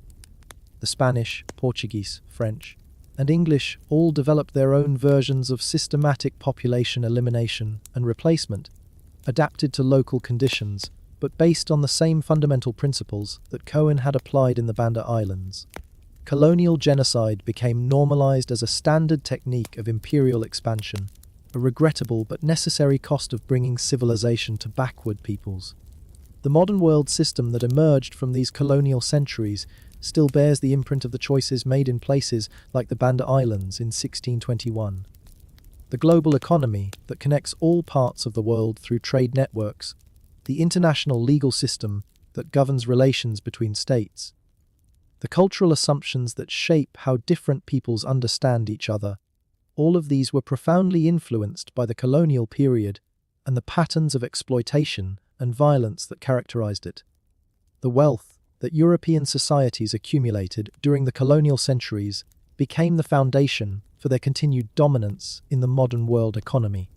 The Spanish, Portuguese, French, and English all developed their own versions of systematic population elimination and replacement, adapted to local conditions, but based on the same fundamental principles that Cohen had applied in the Banda Islands. Colonial genocide became normalized as a standard technique of imperial expansion, a regrettable but necessary cost of bringing civilization to backward peoples. The modern world system that emerged from these colonial centuries still bears the imprint of the choices made in places like the Banda Islands in 1621. The global economy that connects all parts of the world through trade networks, the international legal system that governs relations between states, the cultural assumptions that shape how different peoples understand each other. All of these were profoundly influenced by the colonial period and the patterns of exploitation and violence that characterized it. The wealth that European societies accumulated during the colonial centuries became the foundation for their continued dominance in the modern world economy.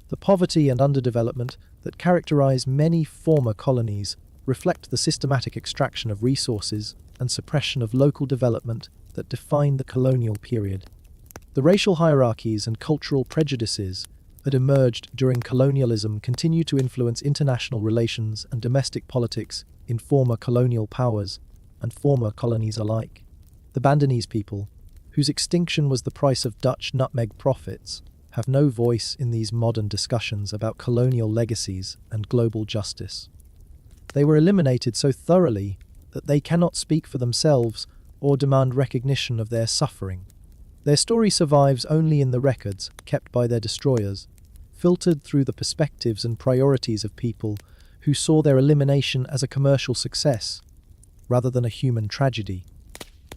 The poverty and underdevelopment that characterize many former colonies reflect the systematic extraction of resources and suppression of local development that defined the colonial period. The racial hierarchies and cultural prejudices that emerged during colonialism continue to influence international relations and domestic politics in former colonial powers and former colonies alike. The Bandanese people, whose extinction was the price of Dutch nutmeg profits, have no voice in these modern discussions about colonial legacies and global justice. They were eliminated so thoroughly that they cannot speak for themselves or demand recognition of their suffering. Their story survives only in the records kept by their destroyers, filtered through the perspectives and priorities of people who saw their elimination as a commercial success rather than a human tragedy.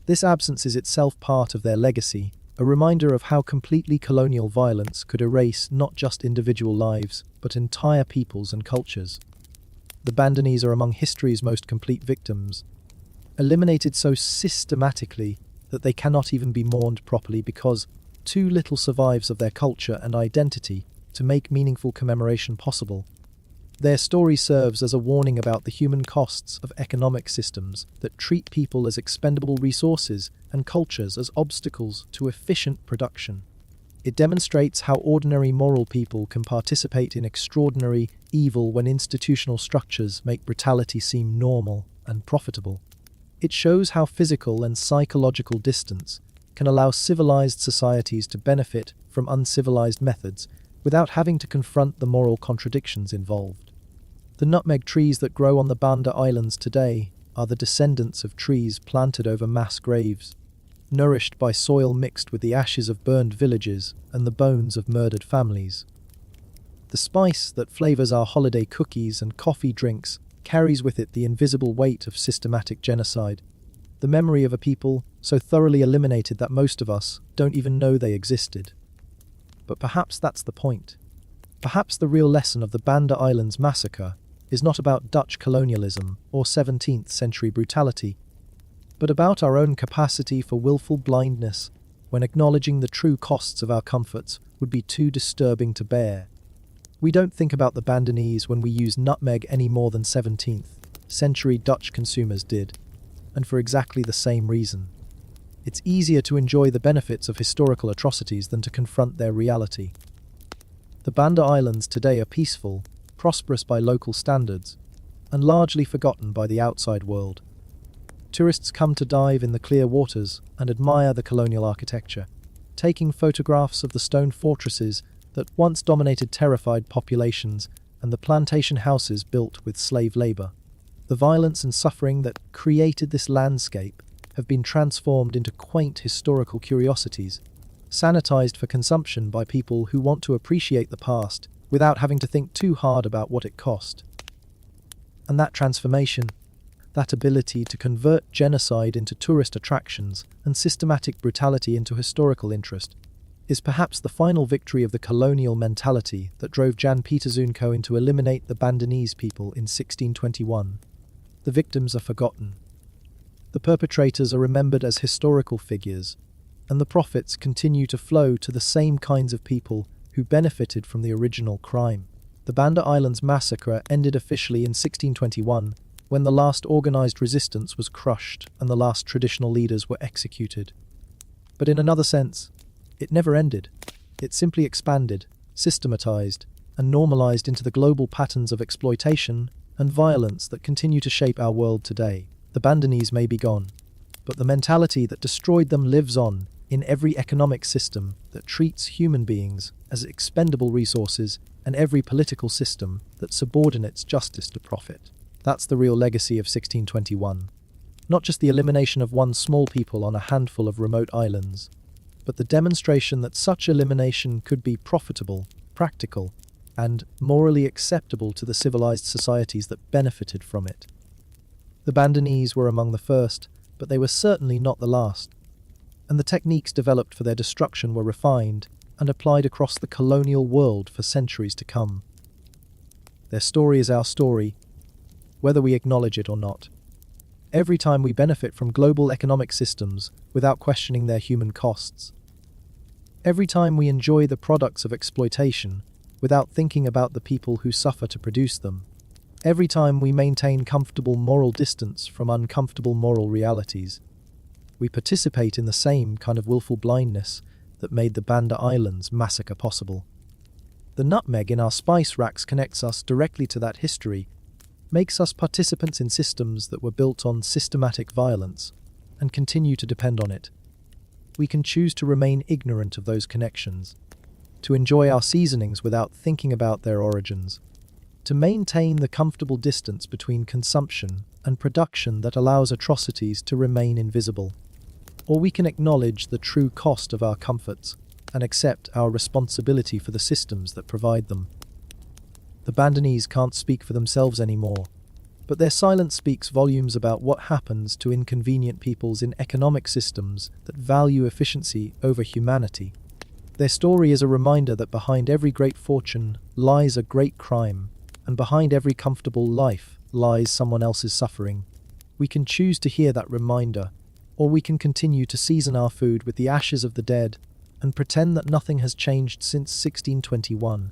This absence is itself part of their legacy, a reminder of how completely colonial violence could erase not just individual lives, but entire peoples and cultures. The Bandanese are among history's most complete victims, eliminated so systematically that they cannot even be mourned properly because too little survives of their culture and identity to make meaningful commemoration possible. Their story serves as a warning about the human costs of economic systems that treat people as expendable resources and cultures as obstacles to efficient production. It demonstrates how ordinary moral people can participate in extraordinary evil when institutional structures make brutality seem normal and profitable. It shows how physical and psychological distance can allow civilized societies to benefit from uncivilized methods without having to confront the moral contradictions involved. The nutmeg trees that grow on the Banda Islands today are the descendants of trees planted over mass graves, nourished by soil mixed with the ashes of burned villages and the bones of murdered families. The spice that flavors our holiday cookies and coffee drinks carries with it the invisible weight of systematic genocide, the memory of a people so thoroughly eliminated that most of us don't even know they existed. But perhaps that's the point. Perhaps the real lesson of the Banda Islands massacre is not about Dutch colonialism or 17th century brutality, but about our own capacity for willful blindness when acknowledging the true costs of our comforts would be too disturbing to bear. We don't think about the Bandanese when we use nutmeg any more than 17th century Dutch consumers did, and for exactly the same reason. It's easier to enjoy the benefits of historical atrocities than to confront their reality. The Banda Islands today are peaceful, prosperous by local standards, and largely forgotten by the outside world. Tourists come to dive in the clear waters and admire the colonial architecture, taking photographs of the stone fortresses that once dominated terrified populations and the plantation houses built with slave labor. The violence and suffering that created this landscape have been transformed into quaint historical curiosities, sanitized for consumption by people who want to appreciate the past without having to think too hard about what it cost. And that transformation, that ability to convert genocide into tourist attractions and systematic brutality into historical interest, is perhaps the final victory of the colonial mentality that drove Jan Pieterszoon to eliminate the Bandanese people in 1621. The victims are forgotten. The perpetrators are remembered as historical figures, and the profits continue to flow to the same kinds of people who benefited from the original crime. The Banda Islands massacre ended officially in 1621, when the last organized resistance was crushed and the last traditional leaders were executed. But in another sense, it never ended. It simply expanded, systematized, and normalized into the global patterns of exploitation and violence that continue to shape our world today. The Bandanese may be gone, but the mentality that destroyed them lives on in every economic system that treats human beings as expendable resources and every political system that subordinates justice to profit. That's the real legacy of 1621. Not just the elimination of one small people on a handful of remote islands, but the demonstration that such elimination could be profitable, practical, and morally acceptable to the civilized societies that benefited from it. The Bandanese were among the first, but they were certainly not the last. And the techniques developed for their destruction were refined and applied across the colonial world for centuries to come. Their story is our story, whether we acknowledge it or not. Every time we benefit from global economic systems without questioning their human costs. Every time we enjoy the products of exploitation without thinking about the people who suffer to produce them. Every time we maintain comfortable moral distance from uncomfortable moral realities. We participate in the same kind of willful blindness that made the Banda Islands massacre possible. The nutmeg in our spice racks connects us directly to that history, makes us participants in systems that were built on systematic violence, and continue to depend on it. We can choose to remain ignorant of those connections, to enjoy our seasonings without thinking about their origins, to maintain the comfortable distance between consumption and production that allows atrocities to remain invisible. Or we can acknowledge the true cost of our comforts and accept our responsibility for the systems that provide them. The Bandanese can't speak for themselves anymore, but their silence speaks volumes about what happens to inconvenient peoples in economic systems that value efficiency over humanity. Their story is a reminder that behind every great fortune lies a great crime, and behind every comfortable life lies someone else's suffering. We can choose to hear that reminder, or we can continue to season our food with the ashes of the dead and pretend that nothing has changed since 1621.